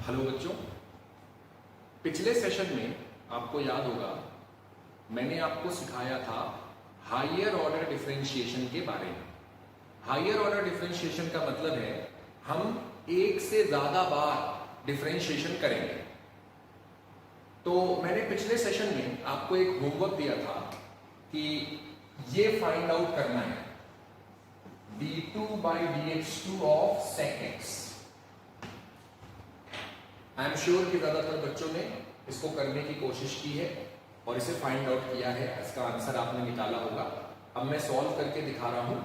Hello बच्चों, पिछले session में आपको याद होगा मैंने आपको सिखाया था हायर ऑर्डर डिफरेंशिएशन के बारे में। हायर ऑर्डर डिफरेंशिएशन का मतलब है हम एक से ज्यादा बार डिफरेंशिएशन करेंगे। तो मैंने पिछले सेशन में आपको एक होमवर्क दिया था कि ये फाइंड आउट करना है d2/dx2 of sec x। I am sure कि ज्यादातर बच्चों ने इसको करने की कोशिश की है और इसे फाइंड आउट किया है, इसका आंसर आपने निकाला होगा। अब मैं सॉल्व करके दिखा रहा हूं,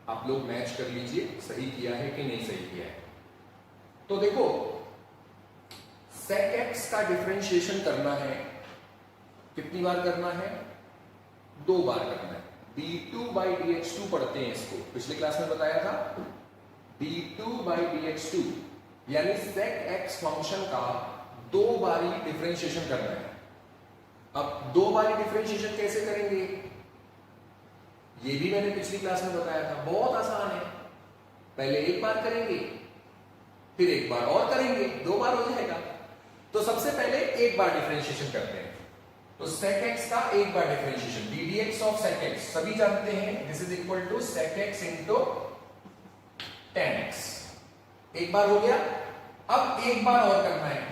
आप लोग मैच कर लीजिए सही किया है कि नहीं सही किया है। तो देखो, sec x का डिफरेंशिएशन करना है, कितनी बार करना है? 2 बार करना है। d2/dx2 पढ़ते हैं इसको, पिछले क्लास में बताया था d2/dx2 यानी sec x फंक्शन का 2 बारी डिफरेंशिएशन करना है। अब 2 बारी डिफरेंशिएशन कैसे करेंगे ये भी मैंने पिछली क्लास में बताया था, बहुत आसान है। पहले एक बार करेंगे, फिर एक बार और करेंगे, 2 बार हो जाएगा। तो सबसे पहले एक बार डिफरेंशिएशन करते हैं। तो sec x का एक बार differentiation ddx of sec x सभी जानते हैं, this is equal to sec x into tan x। एक बार हो गया, अब एक बार और करना है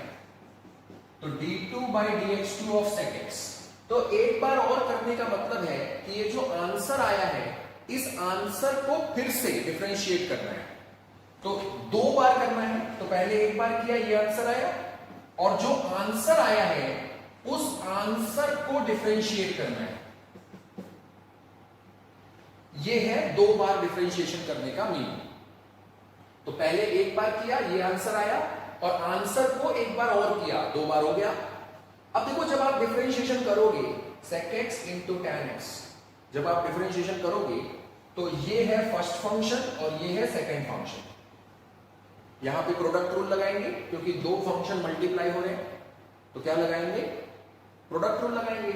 तो d2/dx2 ऑफ sec x। तो एक बार और करने का मतलब है कि ये जो आंसर आया है इस आंसर को फिर से डिफरेंशिएट करना है। तो 2 बार करना है, तो पहले एक बार किया, ये आंसर आया, और जो आंसर आया है उस आंसर को डिफरेंशिएट करना है। ये है 2 बार डिफरेंशिएशन करने का मीनिंग। तो पहले एक बार किया, ये आंसर आया, और आंसर को एक बार और किया, 2 बार हो गया। अब देखो, जब आप डिफरेंशिएशन करोगे sec x into tan x, जब आप डिफरेंशिएशन करोगे तो ये है फर्स्ट फंक्शन और ये है सेकंड फंक्शन। यहां पे प्रोडक्ट रूल लगाएंगे क्योंकि 2 फंक्शन मल्टीप्लाई हो रहे हैं, तो क्या लगाएंगे? प्रोडक्ट रूल लगाएंगे।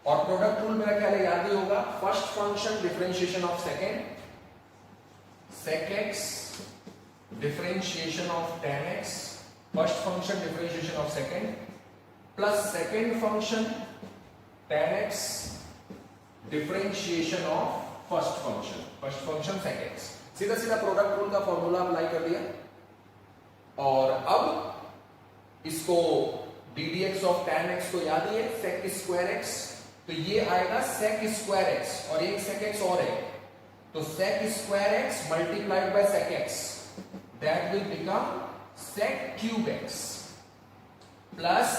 और प्रोडक्ट रूल मेरा ख्याल है याद ही होगा, first function differentiation of second, sec x differentiation of tan x, first function differentiation of second, plus second function tan x differentiation of first function sec x। सीधा सीधा product rule का formula apply कर दिया, और अब इसको ddx of tan x को याद ही है sec स्क्वायर x, तो ये आएगा sec स्क्वायर x और एक sec x और है, तो sec square x multiplied by sec x, that will become sec cube x plus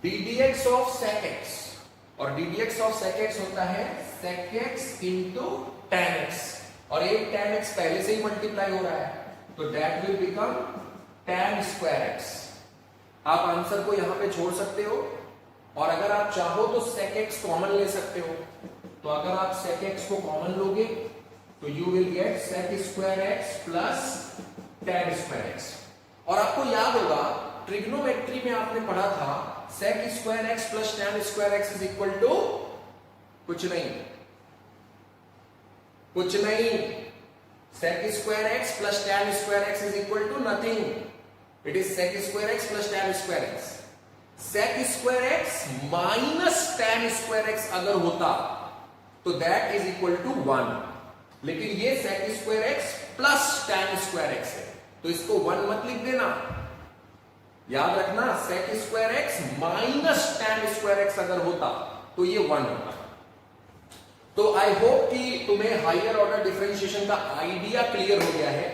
ddx of sec x, और ddx of sec x होता है sec x into tan x, और एक tan x पहले से ही मल्टीप्लाई हो रहा है, तो that will become tan square x। आप आंसर को यहां पे छोड़ सकते हो, और अगर आप चाहो तो sec x कॉमन ले सकते हो। तो अगर आप sec x को कॉमन लोगे तो you will get sec square x plus tan square x। और आपको याद होगा ट्रिग्नोमेट्री में आपने पढ़ा था sec square x plus tan square x is equal to कुछ नहीं, sec square x plus tan square x is equal to nothing, it is sec square x plus tan square x। sec square x minus tan square x अगर होता तो that is equal to 1, लेकिन ये sec square x plus tan square x है, तो इसको 1 मत लिख देना, याद रखना sec square x minus tan square x अगर होता तो ये 1 होता। तो आई होप कि तुम्हें हायर ऑर्डर डिफरेंशिएशन का आइडिया क्लियर हो गया है।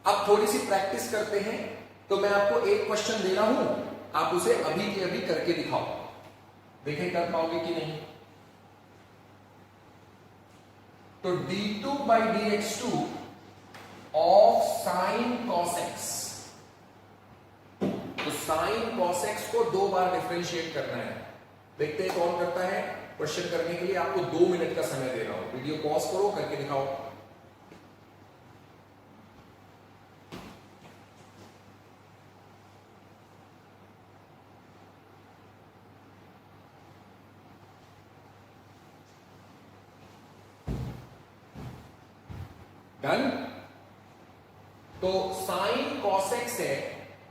अब थोड़ी सी प्रैक्टिस करते हैं, तो मैं आपको एक क्वेश्चन दे रहा हूं, आप उसे अभी के अभी करके दिखाओ, देखें कर पाओगे कि नहीं। तो d2/dx2 of sin cos x, तो sin cos x को 2 बार डिफरेंशिएट करना है। देखते हैं कौन करता है। क्वेश्चन करने के लिए आपको 2 मिनट का समय दे रहा हूं, वीडियो पॉज करो, करके दिखाओ। डन। तो sin cos x है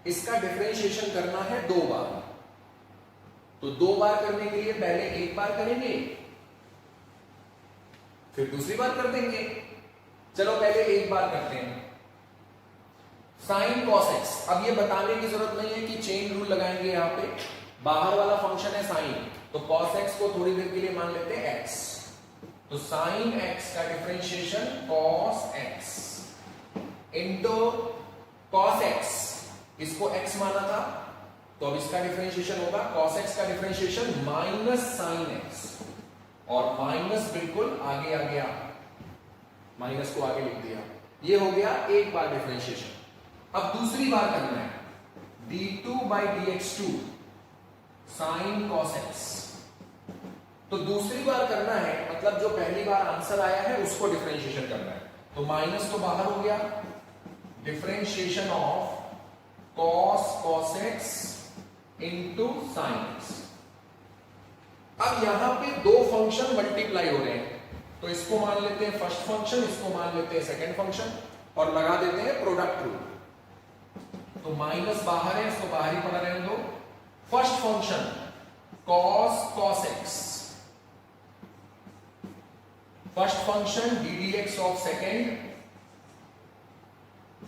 इसका डिफरेंशिएशन करना है 2 बार। तो 2 बार करने के लिए पहले 1 बार करेंगे, फिर दूसरी बार कर देंगे। चलो पहले 1 बार करते हैं। साइन कॉस एक्स, अब ये बताने की जरूरत नहीं है कि चेन रूल लगाएंगे। यहां पे बाहर वाला फंक्शन है साइन, तो कॉस एक्स को थोड़ी देर के लिए मान लेते हैं एक्स। तो साइन एक्स का differentiation cos x into cos x, इसको एक्स माना था, तो अब इसका डिफरेंशिएशन होगा कॉस एक्स का डिफरेंशिएशन माइनस साइन एक्स, और माइनस बिल्कुल आगे आ गया, माइनस को आगे लिख दिया। ये हो गया 1 बार डिफरेंशिएशन। अब दूसरी बार करना है d2/dx2 साइन कॉस एक्स। तो दूसरी बार करना है, मतलब जो पहली बार आंसर आया है उसको डिफरेंशिएशन करना है। तो माइनस तो बाहर हो गया, differentiation of cos x into sine x. अब यहां पे 2 फंक्शन मल्टीप्लाई हो रहे हैं, तो इसको मान लेते हैं फर्स्ट फंक्शन, इसको मान लेते हैं सेकंड फंक्शन, और लगा देते हैं प्रोडक्ट रूल। तो माइनस बाहर है, इसको बाहर ही पड़ा रहने दो। First function cos x, first function ddx of second,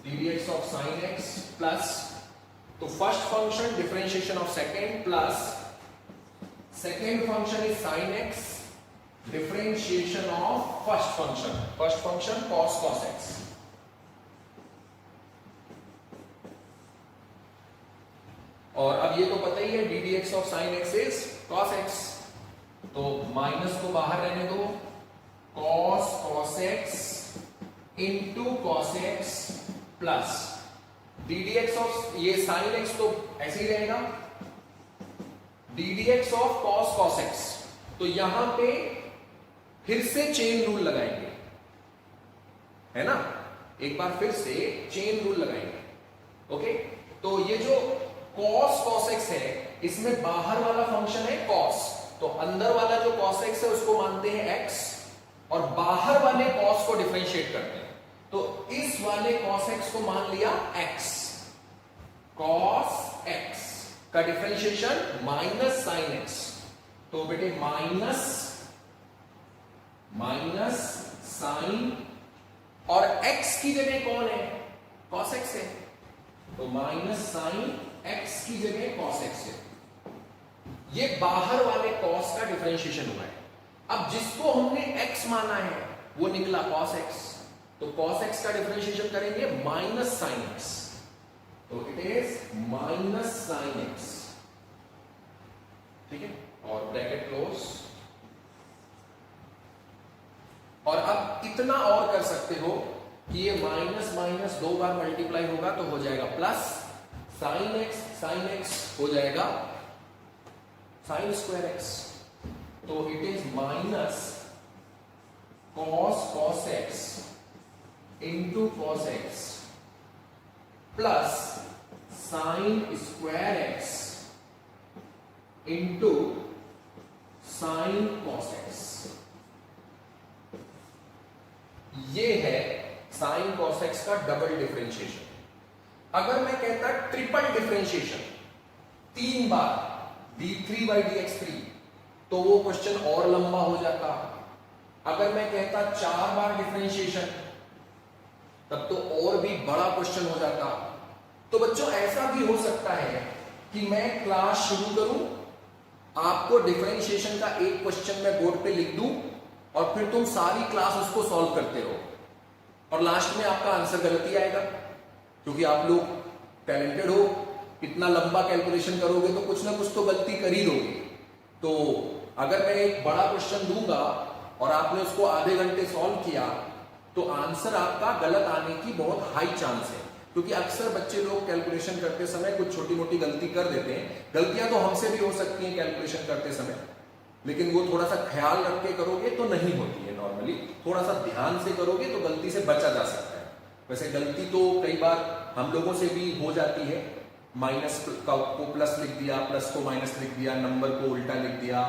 ddx of sin x plus, तो first function differentiation of second plus second function is sin x differentiation of first function cos x। और अब ये तो पता ही है ddx of sin x is cos x, तो minus को बाहर रहने दो, cos x into cos x plus ddx of ये sin x तो ऐसे ही रहेगा, ddx ऑफ cos x। तो यहां पे फिर से चेन रूल लगाएंगे, है ना, एक बार फिर से चेन रूल लगाएंगे। ओके, तो ये जो cos x है, इसमें बाहर वाला फंक्शन है cos, तो अंदर वाला जो cos x है उसको मानते हैं x, और बाहर वाले cos को डिफरेंशिएट करते हैं। तो इस वाले cos x को मान लिया x, cos x का डिफरेंशिएशन माइनस sin x। तो बेटे माइनस साइन, और x की जगह कौन है, cos x है, तो माइनस साइन x की जगह cos x है। ये बाहर वाले cos का डिफरेंशिएशन हुआ है। अब जिसको हमने x माना है वो निकला cos x, तो cos x का डिफरेंशिएशन करेंगे माइनस साइन x, तो it is minus sine x। ठीक है, और ब्रैकेट क्लोज। और अब इतना और कर सकते हो कि ये माइनस माइनस 2 बार मल्टीप्लाई होगा तो हो जाएगा प्लस साइन एक्स हो जाएगा साइन स्क्वायर एक्स, तो it is minus cos x into cos x plus sine square x into sine cos x. ये है साइन cos एक्स का डबल डिफरेंशिएशन। अगर मैं कहता ट्रिपल डिफरेंशिएशन 3 बार d3/dx3, तो वो क्वेश्चन और लंबा हो जाता। अगर मैं कहता 4 बार डिफरेंशिएशन, तब तो और भी बड़ा क्वेश्चन हो जाता। तो बच्चों ऐसा भी हो सकता है कि मैं क्लास शुरू करूं, आपको डिफरेंशिएशन का एक क्वेश्चन मैं बोर्ड पे लिख दूं, और फिर तुम सारी क्लास उसको सॉल्व करते रहो, और लास्ट में आपका आंसर गलत ही आएगा, क्योंकि आप लोग टैलेंटेड हो। इतना लंबा कैलकुलेशन करोगे तो कुछ ना कुछ तो गलती कर ही लोगे। तो अगर मैं एक बड़ा क्वेश्चन दूंगा और आपने उसको आधे घंटे सॉल्व किया, तो आंसर आपका गलत आने की बहुत हाई चांस है, क्योंकि अक्सर बच्चे लोग कैलकुलेशन करते समय कुछ छोटी मोटी गलती कर देते हैं। गलतियां तो हमसे भी हो सकती हैं कैलकुलेशन करते समय, लेकिन वो थोड़ा सा ख्याल रख के करोगे तो नहीं होती है। नॉर्मली थोड़ा सा ध्यान से करोगे तो गलती से बचा जा सकता है। वैसे गलती तो कई बार हम लोगों से भी हो जाती है, माइनस को प्लस लिख दिया, प्लस को माइनस लिख दिया, नंबर को उल्टा लिख दिया,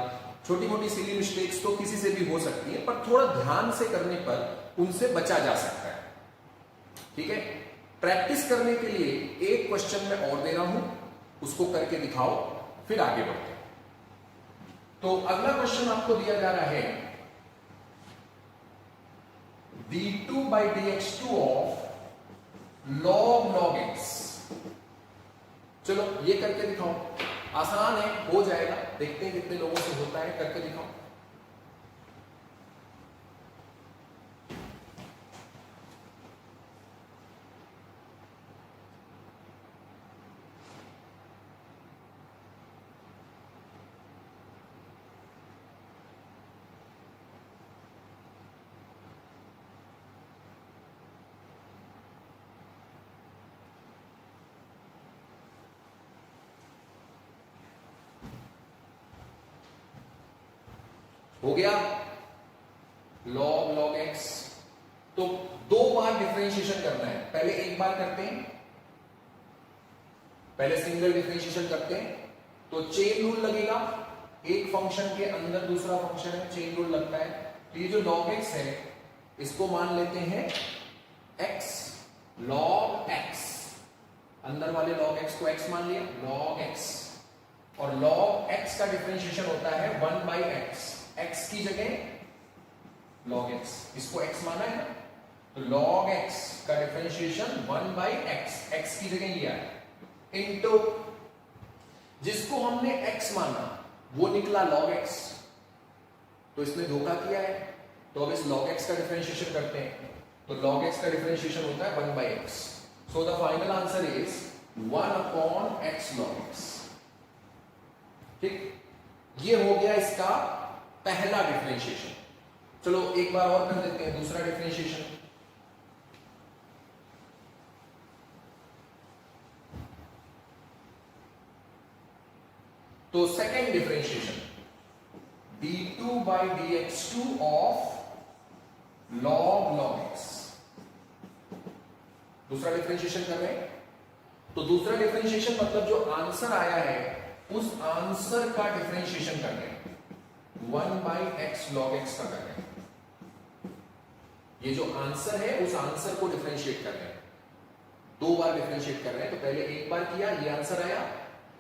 छोटी मोटी सिली मिस्टेक्स तो किसी से भी हो सकती है, पर थोड़ा ध्यान से करने पर उनसे बचा जा सकता है। ठीक है, प्रैक्टिस करने के लिए एक क्वेश्चन मैं और दे रहा हूं, उसको करके दिखाओ, फिर आगे बढ़ते हैं। तो अगला क्वेश्चन आपको दिया जा रहा है d2 by dx2 of log x। चलो ये करके दिखाओ, आसान है, हो जाएगा, देखते हैं कितने लोगों से होता है, करके दिखाओ। हो गया log x। तो दो बार डिफरेंशिएशन करना है, पहले एक बार करते हैं, पहले सिंगल डिफरेंशिएशन करते हैं। तो चेन रूल लगेगा, एक फंक्शन के अंदर दूसरा फंक्शन है, चेन रूल लगता है। तो ये जो log x है इसको मान लेते हैं x, log x, अंदर वाले log x को x मान लिया, log x। और log x का डिफरेंशिएशन होता है 1 by x, x की जगह log x, इसको x माना है ना, तो log x का डिफरेंशिएशन 1 by x, x की जगह लिया है, इनटू जिसको हमने x माना वो निकला log x, तो इसने धोखा किया है। तो अब इस log x का डिफरेंशिएशन करते हैं, तो log x का डिफरेंशिएशन होता है 1 by x। So the final answer is 1 upon x log x। ठीक, ये हो गया इसका पहला डिफरेंशिएशन। चलो एक बार और कर देते हैं दूसरा डिफरेंशिएशन। तो second differentiation d2 by dx2 of log x, दूसरा डिफरेंशिएशन कर रहे हैं। तो दूसरा डिफरेंशिएशन मतलब जो आंसर आया है उस आंसर का डिफरेंशिएशन कर रहे हैं, 1 by x log x का कर रहे हैं। ये जो आंसर है उस आंसर को डिफरेंशिएट कर रहे हैं, दो बार डिफरेंशिएट कर रहे हैं। तो पहले एक बार किया, ये आंसर आया,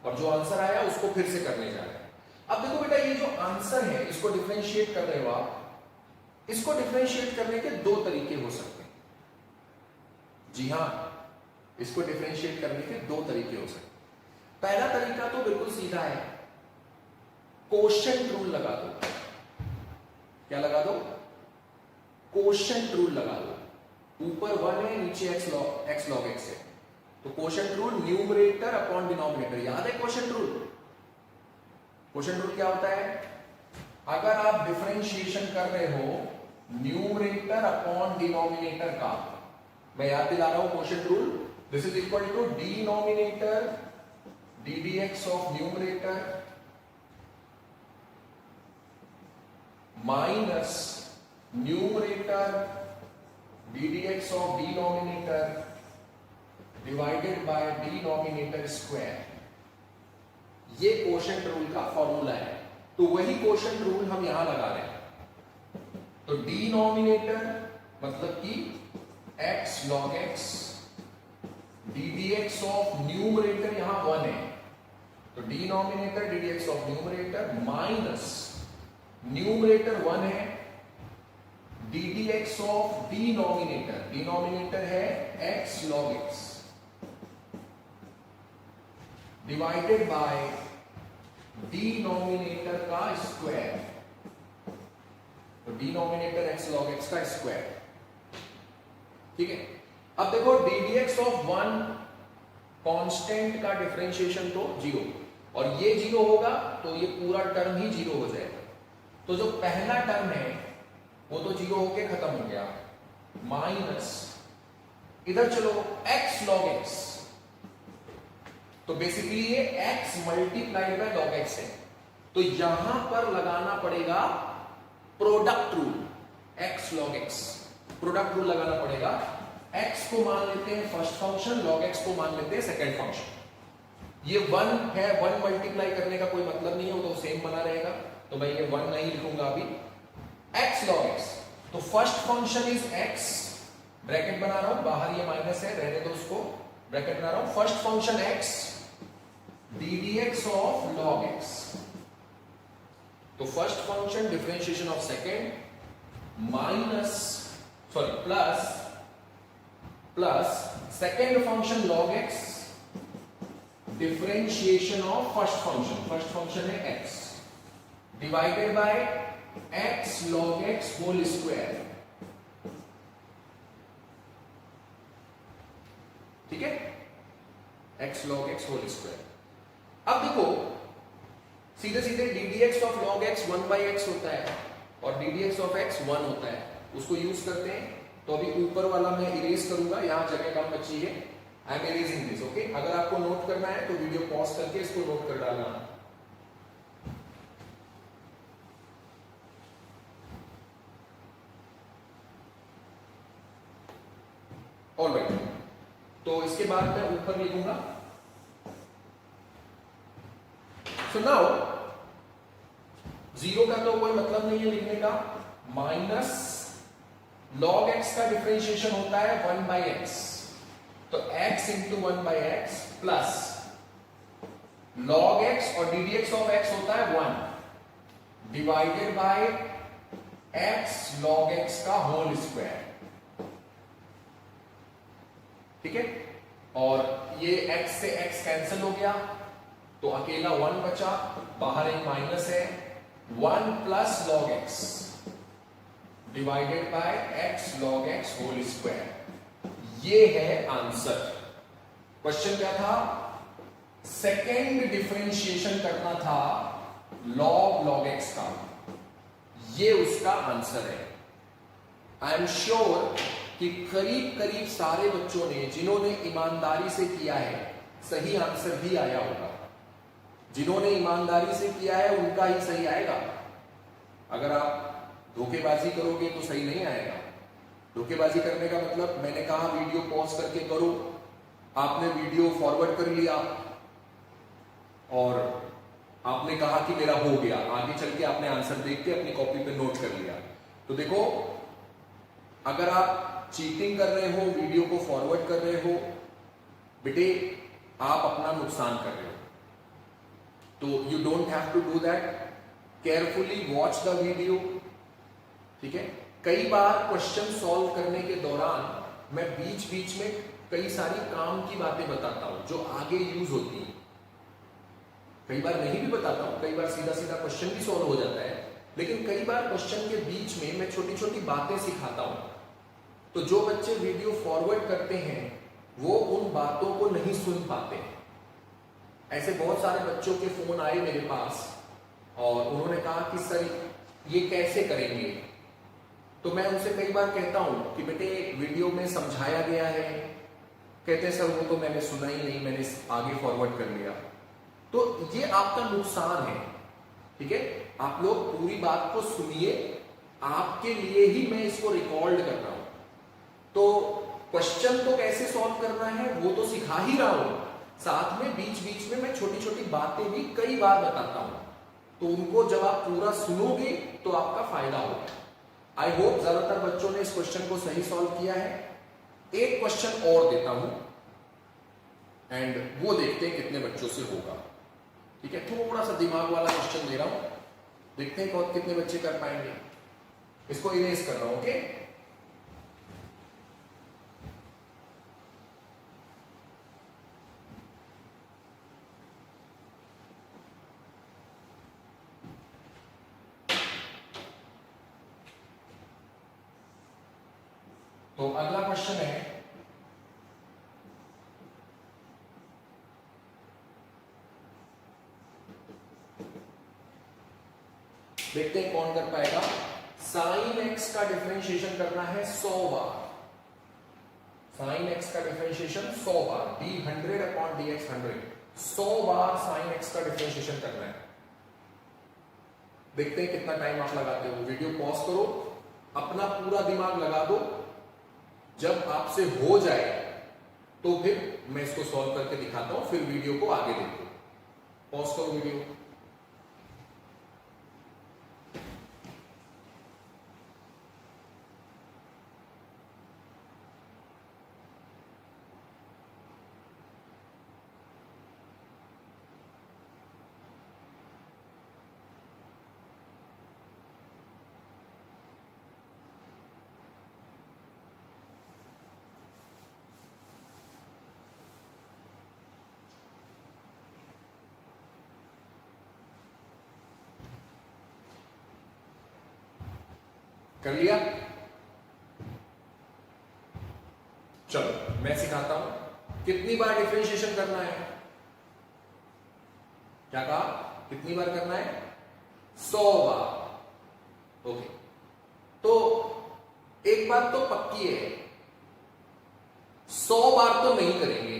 और जो आंसर आया उसको फिर से करने जा रहे हैं। अब देखो बेटा, ये जो आंसर है इसको डिफरेंशिएट कर रहे हो आप, इसको डिफरेंशिएट करने के दो तरीके हो सकते हैं। जी हां, इसको डिफरेंशिएट करने के दो तरीके हो सकते हैं। पहला तरीका तो बिल्कुल सीधा है, कोशेंट रूल लगा दो। क्या लगा दो? कोशेंट रूल लगा दो। ऊपर 1 है, नीचे x log x है, तो quotient rule numerator upon denominator. याद है कोशेंट रूल? कोशेंट रूल क्या होता है? अगर आप डिफरेंशिएशन कर रहे हो न्यूमरेटर अपॉन डिनोमिनेटर का, मैं याद दिला रहा हूं quotient rule, this is equal to denominator ddx of numerator minus numerator ddx of denominator divided by denominator square. ये कोशेंट रूल का फॉर्मूला है। तो वही कोशेंट रूल हम यहां लगा रहे हैं। तो डिनोमिनेटर मतलब कि x log x, ddx of numerator यहां 1 है, तो denominator ddx of numerator minus numerator 1 है, ddx ऑफ डिनोमिनेटर, डिनोमिनेटर है x log x divided by denominator का स्क्वायर। तो डिनोमिनेटर x log x का स्क्वायर। ठीक है, अब देखो ddx ऑफ 1 कांस्टेंट का डिफरेंशिएशन तो 0, और ये 0 होगा तो ये पूरा टर्म ही 0 हो जाएगा। तो जो पहला टर्म है वो तो 0 होके खत्म हो गया, माइनस इधर चलो x log x, तो बेसिकली ये x multiplied by log x है। तो यहां पर लगाना पड़ेगा product rule, x log x, product rule लगाना पड़ेगा। x को मान लेते हैं फर्स्ट फंक्शन, log x को मान लेते हैं सेकंड फंक्शन। ये 1 है, 1 मल्टीप्लाई करने का कोई मतलब नहीं है, वो तो सेम बना रहेगा, तो मैं ये 1 नहीं लिखूंगा अभी। x log x, तो first function is x bracket बना रहा हूं, बाहर ये माइनस है, रहने दो उसको, ब्रैकेट बना रहा हूं, first function x ddx of log x, तो first function differentiation of second minus plus second function log x differentiation of first function है x divided by x log x whole square, ठीक है, x log x whole square. अब देखो सीधे सीधे ddx of log x 1/x होता है और ddx ऑफ x 1 होता है, उसको यूज करते हैं। तो अभी ऊपर वाला मैं इरेज करूंगा, यहां जगह कम बची है, I am erasing this, okay. अगर आपको नोट करना है तो वीडियो पॉज करके इसको नोट कर डालना। ऑलराइट, तो इसके बाद मैं ऊपर लिखूंगा, सो नाउ जीरो का तो कोई मतलब नहीं है लिखने का, माइनस log x का डिफरेंशिएशन होता है 1/x, तो x into 1/x plus log x और ddx ऑफ x होता है 1 divided by x log x का होल स्क्वायर, ठीक है। और ये x से x कैंसिल हो गया तो अकेला 1 बचा, बाहर एक माइनस है, 1 plus log x divided by x log x whole square, ये है आंसर। क्वेश्चन क्या था, सेकेंड डिफरेंशिएशन करना था log x का, ये उसका आंसर है। आई एम श्योर कि करीब करीब सारे बच्चों ने जिन्होंने ईमानदारी से किया है सही आंसर ही आया होगा, जिन्होंने ईमानदारी से किया है उनका ही सही आएगा। अगर आप धोखेबाजी करोगे तो सही नहीं आएगा। धोखेबाजी करने का मतलब, मैंने कहा वीडियो पॉज करके करो, आपने वीडियो फॉरवर्ड कर लिया और आपने कहा कि मेरा हो गया, आगे चल के आपने आंसर देख के अपनी कॉपी पे नोट कर लिया। तो देखो, अगर आप चीटिंग कर रहे हो, वीडियो को फॉरवर्ड कर रहे हो, बेटे आप अपना नुकसान कर रहे हो। तो you don't have to do that, carefully watch the video, ठीक है। कई बार क्वेश्चन सॉल्व करने के दौरान मैं बीच बीच में कई सारी काम की बातें बताता हूं जो आगे यूज होती हैं, कई बार नहीं भी बताता हूं, कई बार सीधा सीधा क्वेश्चन भी सॉल्व हो जाता है, लेकिन कई बार क्वेश्चन के बीच में मैं छोटी छोटी बातें सिखाता हूं। तो जो बच्चे वीडियो फॉरवर्ड करते हैं वो उन बातों को नहीं सुन पाते हैं। ऐसे बहुत सारे बच्चों के फोन आए मेरे पास और उन्होंने कहा कि सर ये कैसे करेंगे, तो मैं उनसे कई बार कहता हूं कि बेटे वीडियो में समझाया गया है, कहते हैं सर वो तो मैंने सुना ही नहीं, मैंने आगे फॉरवर्ड कर लिया। तो ये आपका नुकसान है, ठीक है। आप लोग पूरी बात को सुनिए, आपके लिए ही मैं इसको रिकॉर्ड कर रहा हूं। तो क्वेश्चन तो कैसे सॉल्व करना है वो तो सिखा ही रहा हूं, साथ में बीच बीच में मैं छोटी छोटी बातें भी कई बार बताता हूं, तो उनको जब आप पूरा सुनोगे तो आपका फायदा होगा। आई होप ज्यादातर बच्चों ने इस क्वेश्चन को सही सॉल्व किया है। एक क्वेश्चन और देता हूं एंड वो देखते हैं कितने बच्चों से होगा, ठीक है। थोड़ा सा दिमाग वाला क्वेश्चन दे रहा हूं, देखते हैं कौन कितने बच्चे कर पाएंगे। इसको इरेज कर रहा हूं, ओके। तो अगला क्वेश्चन है, देखते हैं कौन कर पाएगा। साइन एक्स का डिफरेंशिएशन करना है 100 बार, साइन एक्स का डिफरेंशिएशन 100 बार, डी 100 अपॉन डी एक्स 100 बार साइन एक्स का डिफरेंशिएशन करना है। देखते हैं कितना टाइम आप लगाते हो। वीडियो पॉज करो, अपना पूरा दिमाग लगा दो, जब आपसे हो जाए तो फिर मैं इसको सॉल्व करके दिखाता हूं, फिर वीडियो को आगे देखो। पॉज करो वीडियो। कर लिया? चलो मैं सिखाता हूं कितनी बार डिफरेंशिएशन करना है। क्या कहा? कितनी बार करना है? 100 बार। ओके, तो एक बात तो पक्की है, 100 बार तो नहीं करेंगे।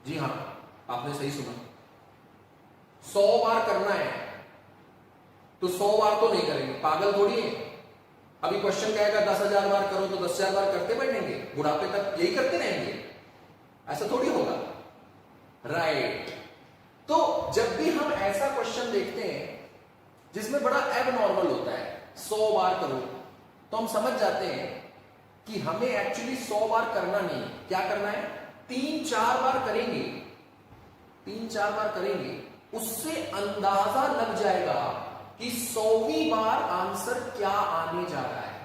जी हां, आपने सही सुना, 100 बार करना है तो 100 बार तो नहीं करेंगे, पागल थोड़ी है। अभी क्वेश्चन कहेगा 10,000 बार करो तो 10,000 बार करते बैठेंगे, बुढ़ापे तक यही करते रहेंगे? ऐसा थोड़ी होगा, राइट? तो जब भी हम ऐसा क्वेश्चन देखते हैं जिसमें बड़ा एबनॉर्मल होता है, 100 बार करो, तो हम समझ जाते हैं कि हमें एक्चुअली 100 बार करना नहीं। क्या करना है? 3-4 बार करेंगे, 3-4 बार करेंगे, उससे अंदाजा लग जाएगा कि 100वीं बार आंसर क्या आने जा रहा है।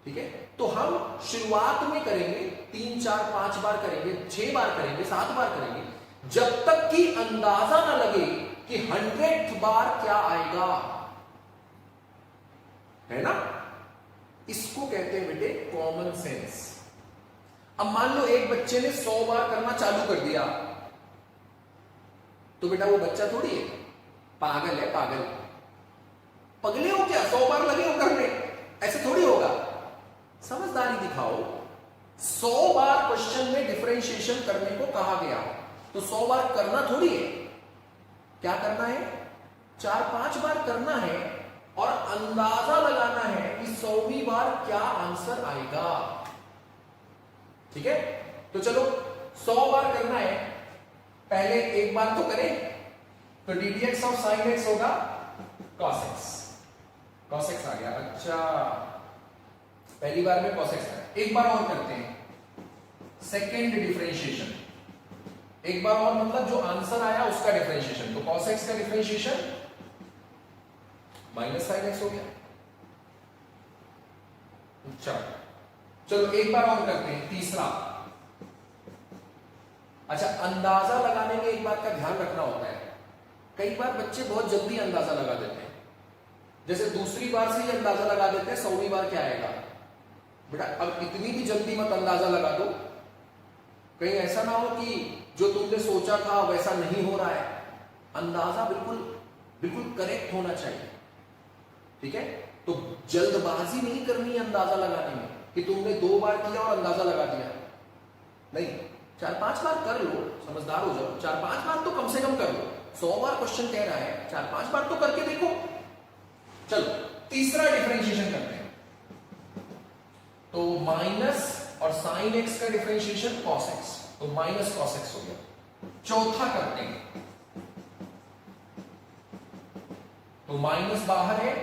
ठीक है, तो हम शुरुआत में करेंगे 3-4-5 बार करेंगे, 6 बार करेंगे, 7 बार करेंगे, जब तक कि अंदाजा ना लगे कि 100th बार क्या आएगा, है ना? इसको कहते हैं बेटे कॉमन सेंस। अब मान लो एक बच्चे ने 100 बार करना चालू कर दिया, तो बेटा वो बच्चा थोड़ी है, पागल है, पागल। पगले हो क्या? 100 बार लगे हो करने, ऐसे थोड़ी होगा। समझदारी दिखाओ। 100 बार क्वेश्चन में डिफरेंशिएशन करने को कहा गया, तो 100 बार करना थोड़ी है। क्या करना है? 4-5 बार करना है और अंदाजा लगाना है कि 100वीं बार क्या आंसर आएगा। ठीक है, तो चलो 100 बार करना है, पहले एक बार तो करें, तो ddx ऑफ sin x होगा cos x। cos x आ गया, अच्छा पहली बार में cos x है। एक बार और करते हैं, सेकेंड डिफरेंशिएशन। एक बार और मतलब जो आंसर आया उसका डिफरेंशिएशन, तो cos x का डिफरेंशिएशन माइनस sin x हो गया। अच्छा चलो एक बार और करते हैं, तीसरा। अच्छा, अंदाजा लगाने में एक बात का ध्यान रखना होता है, कई बार बच्चे बहुत जल्दी अंदाजा लगा देते हैं, जैसे दूसरी बार से ही अंदाजा लगा देते हैं 100वीं बार क्या आएगा। बेटा अब इतनी भी जल्दी मत अंदाजा लगा दो, कहीं ऐसा ना हो कि जो तुमने सोचा था वैसा नहीं हो रहा है। अंदाजा बिल्कुल बिल्कुल करेक्ट होना चाहिए। ठीक है, तो जल्दबाजी नहीं करनी है अंदाजा लगाने में कि तुमने 2 बार किया और अंदाजा लगा दिया। नहीं, 4-5 बार कर लो, समझदार हो जाओ। 4-5 बार तो कम से कम कर लो, 100 बार क्वेश्चन कह रहा है, 4-5 बार तो करके देखो। चलो तीसरा डिफरेंशिएशन करते हैं, तो माइनस और साइन एक्स का डिफरेंशिएशन कॉस एक्स, तो माइनस कॉस एक्स हो गया। चौथा करते हैं, तो माइनस बाहर है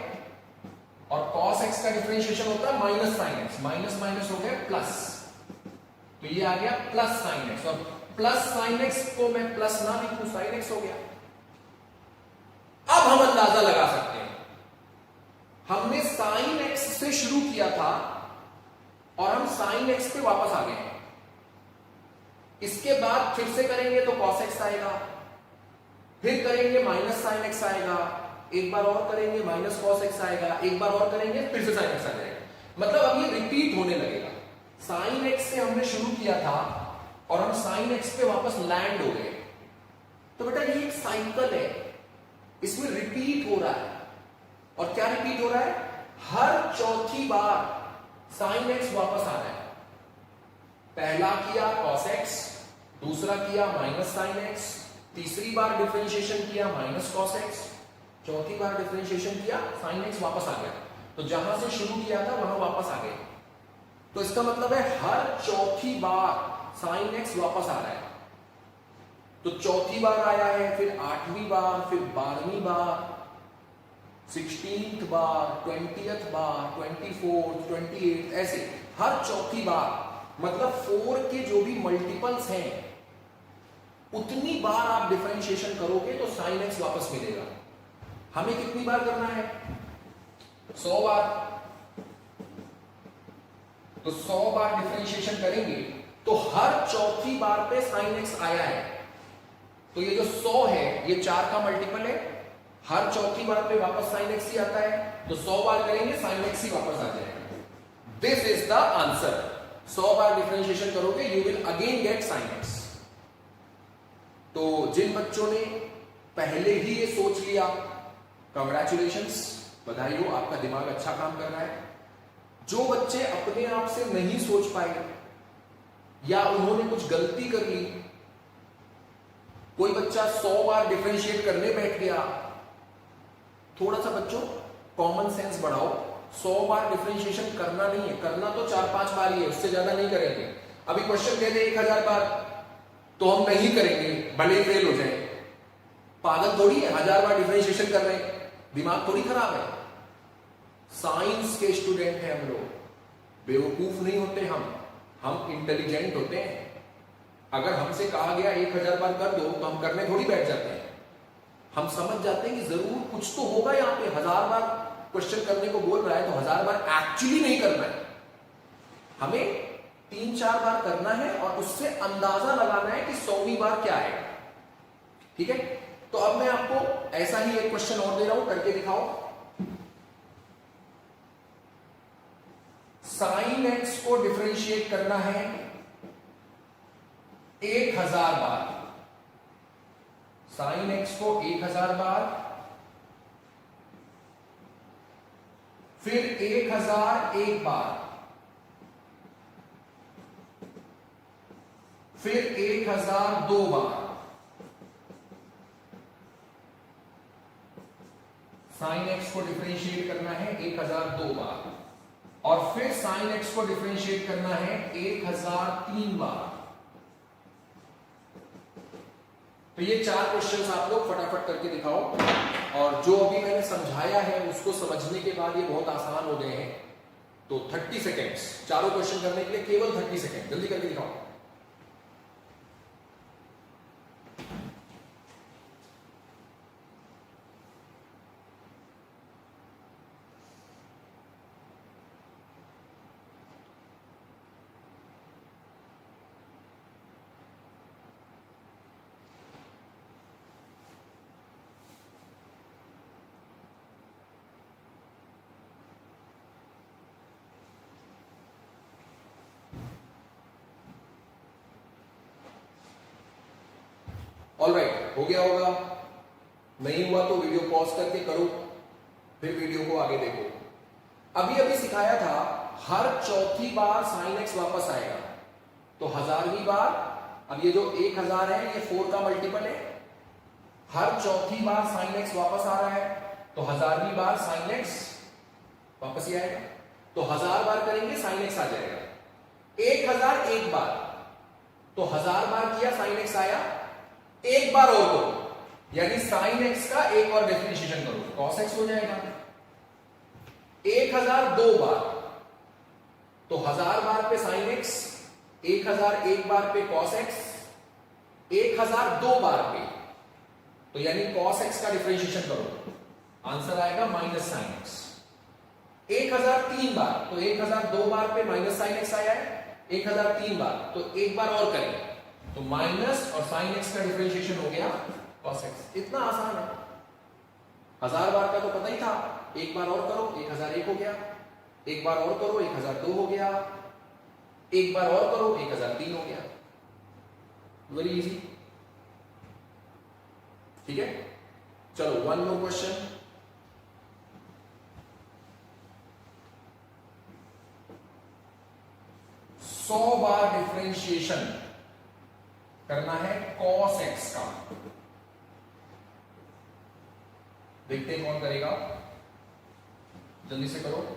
और कॉस एक्स का डिफरेंशिएशन होता है minus sine x, minus minus हो गया प्लस, तो ये आ गया प्लस साइन एक्स, और प्लस साइन एक्स को मैं प्लस ना लिखूं, साइन एक्स हो गया। अब हम अंदाजा लगा सकते हैं, हमने साइन एक्स से शुरू किया था और हम साइन एक्स पे वापस आ गए, इसके बाद फिर से करेंगे तो कॉस एक्स आएगा, फिर करेंगे माइनस साइन एक्स आएगा, एक बार और करेंगे माइनस कॉस एक्स आएगा, एक बार और करेंगे फिर से साइन एक्स आ जाएगा। मतलब अब ये रिपीट होने लगेगा। साइन एक्स से हमने शुरू किया था और हम साइन एक्स पे वापस लैंड हो गए, तो बेटा ये एक साइकिल है, इसमें रिपीट हो रहा है। और क्या रिपीट हो रहा है? हर चौथी बार साइन एक्स वापस आ रहा है। पहला किया कॉस एक्स, दूसरा किया माइनस साइन एक्स, तीसरी बार डिफरेंशिएशन किया माइनस कॉस एक्स, चौथी बार डिफरेंशिएशन किया साइन एक्स वापस आ गया। तो जहां से शुरू किया था वहां वापस आ गए, तो इसका मतलब है हर चौथी बार साइन एक्स वापस आ रहा है। तो चौथी बार आया है, फिर 8वीं बार, फिर 12वीं बार, 16th बार, 20th बार, 24th, 28th, ऐसे हर चौथी बार, मतलब 4 के जो भी मल्टीपल्स हैं उतनी बार आप डिफरेंशिएशन करोगे तो साइन एक्स वापस मिलेगा। हमें कितनी बार करना है? 100 बार। तो 100 बार डिफरेंशिएशन करेंगे तो हर चौथी बार पे साइन एक्स आया है, तो ये जो 100 है ये 4 का मल्टीपल है, हर चौथी बार पे वापस साइन एक्स ही आता है, तो 100 बार करेंगे साइन एक्स ही वापस आ जाएगा। This is the answer. 100 बार डिफरेंशिएशन करोगे you will again get sine x. तो जिन बच्चों ने पहले ही ये सोच लिया, कंग्रेचुलेशंस, बधाई हो, आपका दिमाग अच्छा काम कर रहा है। जो बच्चे अपने आप से नहीं सोच पाए या उन्होंने कुछ गलती कर ली, कोई बच्चा 100 बार डिफरेंशिएट करने बैठ गया, थोड़ा सा बच्चों कॉमन सेंस बढ़ाओ। 100 बार डिफरेंशिएशन करना नहीं है, करना तो 4-5 बार ही है, उससे ज्यादा नहीं करेंगे। अभी क्वेश्चन दे दे 1000 बार तो हम नहीं करेंगे, भले ही फेल हो जाए। पागल थोड़ी है, 1000 बार डिफरेंशिएशन कर रहे हैं, दिमाग थोड़ी खराब है। साइंस के स्टूडेंट हैं हम लोग, बेवकूफ नहीं होते हम इंटेलिजेंट होते हैं। अगर हमसे कहा गया 1000 बार कर दो तो हम करने थोड़ी बैठ जाते हैं। हम समझ जाते हैं कि जरूर कुछ तो होगा यहाँ पे, 1000 बार क्वेश्चन करने को बोल रहा है तो 1000 बार एक्चुअली नहीं करना है, हमें 3-4 बार करना है और उससे अंदाजा लगाना है कि 100वीं बार क्या आएगा। ठीक है, तो अब मैं आपको ऐसा ही एक क्वेश्चन और दे रहा हूं, करके दिखाओ। साइन एक्स को डिफरेंशिएट करना है 1000 बार, साइन एक्स को 1000 बार, फिर 1001 बार, फिर 1002 बार। साइन एक्स को डिफरेंशिएट करना है 1002 बार, और फिर साइन एक्स को डिफरेंशिएट करना है 1003 बार। तो ये 4 क्वेश्चंस आप लोग फटाफट करके दिखाओ, और जो अभी मैंने समझाया है उसको समझने के बाद ये बहुत आसान हो गए हैं। तो 30 सेकेंड्स चारों क्वेश्चन करने के लिए, केवल 30 सेकेंड, जल्दी करके दिखाओ। ऑलराइट, हो गया होगा, नहीं हुआ तो वीडियो पॉज करके करो, फिर वीडियो को आगे देखो। अभी अभी सिखाया था हर चौथी बार साइन एक्स वापस आएगा, तो 1000वीं बार, अब ये जो 1000 है ये 4 का मल्टीपल है, हर चौथी बार साइन एक्स वापस आ रहा है, तो 1000वीं बार साइन एक्स वापस ही आएगा। तो 1000 बार करेंगे साइन एक्स आ जाएगा। 1001 बार, तो 1000 बार किया साइन एक्स आया, एक बार और करो, यानी साइन एक्स का एक और डिफरेंशिएशन करो, कॉस एक्स हो जाएगा। 1002 बार, तो 1000 बार पे साइन एक्स, 1001 बार पे कॉस एक्स, 1002 बार पे, तो यानी कॉस एक्स का डिफरेंशिएशन करो, आंसर आएगा माइनस साइन एक्स। 1003 बार, तो 1002 बार पे माइनस साइन एक्स आया है, 1003 बार, तो एक बार और करें, तो माइनस और साइन एक्स का डिफरेंशिएशन हो गया कॉस एक्स। इतना आसान है, 1000 बार का तो पता ही था, एक बार और करो 1001 हो गया, एक बार और करो 1002 हो गया, एक बार और करो 1003 हो गया। Very easy. ठीक है, चलो वन मोर क्वेश्चन। सौ बार डिफरेंशिएशन करना है cos x का, देखते हैं कौन करेगा, जल्दी से करो।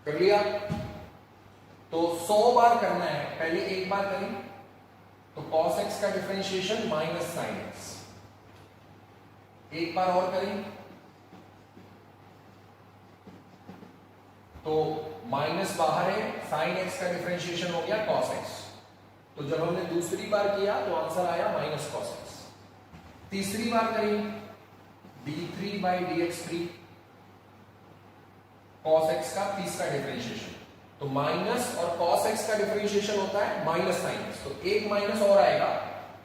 कर लिया? तो 100 बार करना है, पहले एक बार करें तो cos x का डिफरेंशिएशन माइनस साइन x, एक बार और करें तो माइनस बाहर है, साइन x का डिफरेंशिएशन हो गया cos x। तो जब हमने दूसरी बार किया तो आंसर आया माइनस cos x। तीसरी बार करें d3 by dx3 cos x का तीसरा डिफरेंशिएशन, तो माइनस और cos x का डिफरेंशिएशन होता है माइनस साइन x, तो एक माइनस और आएगा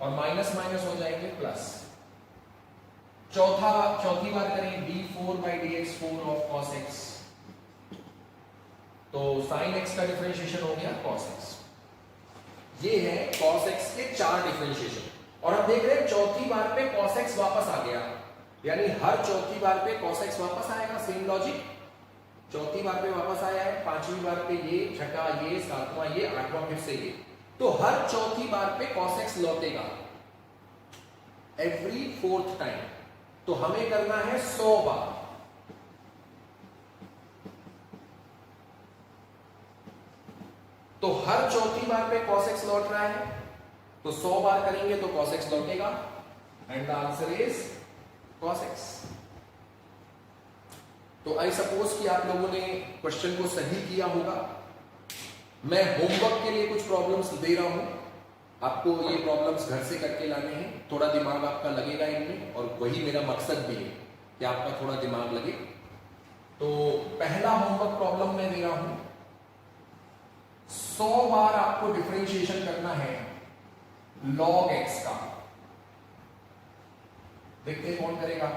और माइनस माइनस हो जाएंगे प्लस। चौथी बार करें d4 by dx4 of cos x, तो sin x का डिफरेंशिएशन हो गया cos x। ये है cos x के 4 डिफरेंशिएशन, और हम देख रहे हैं चौथी बार पे cos x वापस आ गया, यानी हर चौथी बार पे cos x वापस आएगा। सेम लॉजिक, चौथी बार पे वापस आया है, पांचवी बार पे ये, छठा ये, सातवां ये, आठवां फिर से ये, तो हर चौथी बार पे cos x लौटेगा एवरी फोर्थ टाइम। तो हमें करना है 100 बार। तो हर चौथी बार पे cos x लौट रहा है, तो 100 बार करेंगे तो cos x लौटेगा, and the answer is cos x। तो आई सपोज कि आप लोगों ने क्वेश्चन को सही किया होगा। मैं होमवर्क के लिए कुछ प्रॉब्लम्स दे रहा हूं, आपको ये प्रॉब्लम्स घर से करके लाने हैं, थोड़ा दिमाग आपका लगेगा इनमें, और वही मेरा मकसद भी है कि आपका थोड़ा दिमाग लगे। तो पहला होमवर्क प्रॉब्लम मैं दे रहा हूं, 100 बार आपको डिफरेंशिएशन करना है log x का। देखते हैं कौन करेगा।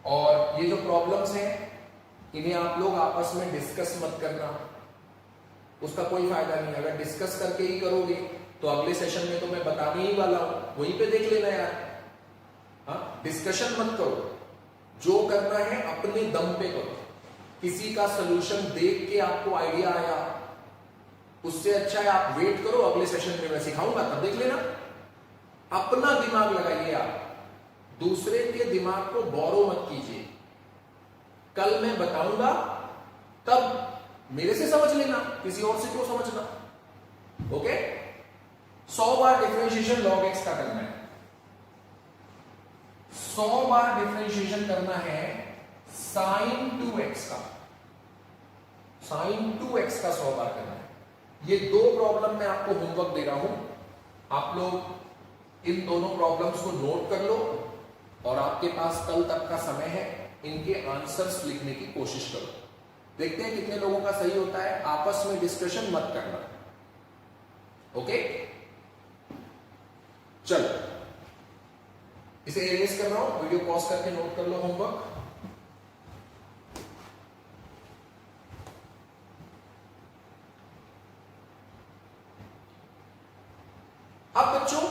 और ये जो प्रॉब्लम्स हैं इन्हें आप लोग आपस में डिस्कस मत करना, उसका कोई फायदा नहीं। अगर डिस्कस करके ही करोगे तो अगले सेशन में तो मैं बताने ही वाला हूं, वहीं पे देख लेना यार। हाँ, डिस्कशन मत करो, जो करना है अपने दम पे करो। किसी का सोल्यूशन देख के आपको आइडिया आया, उससे अच्छा है आप वेट करो, अगले सेशन में मैं सिखाऊंगा तब देख लेना। अपना दिमाग लगाइए आप, दूसरे के दिमाग को बोरो मत कीजिए। कल मैं बताऊंगा तब मेरे से समझ लेना, किसी और से क्यों समझना। ओके, 100 बार डिफरेंशिएशन log x का करना है, 100 बार डिफरेंशिएशन करना है sin 2x का, sin 2x का 100 बार करना है। ये दो प्रॉब्लम मैं आपको होमवर्क दे रहा हूं, आप लोग इन दोनों प्रॉब्लम्स को नोट कर लो, और आपके पास कल तक का समय है, इनके आंसर्स लिखने की कोशिश करो। देखते हैं कितने लोगों का सही होता है, आपस में डिस्कशन मत करना। ओके, चलो इसे इरेज कर रहा हूं, वीडियो पॉज करके नोट कर लो होमवर्क। अब बच्चों,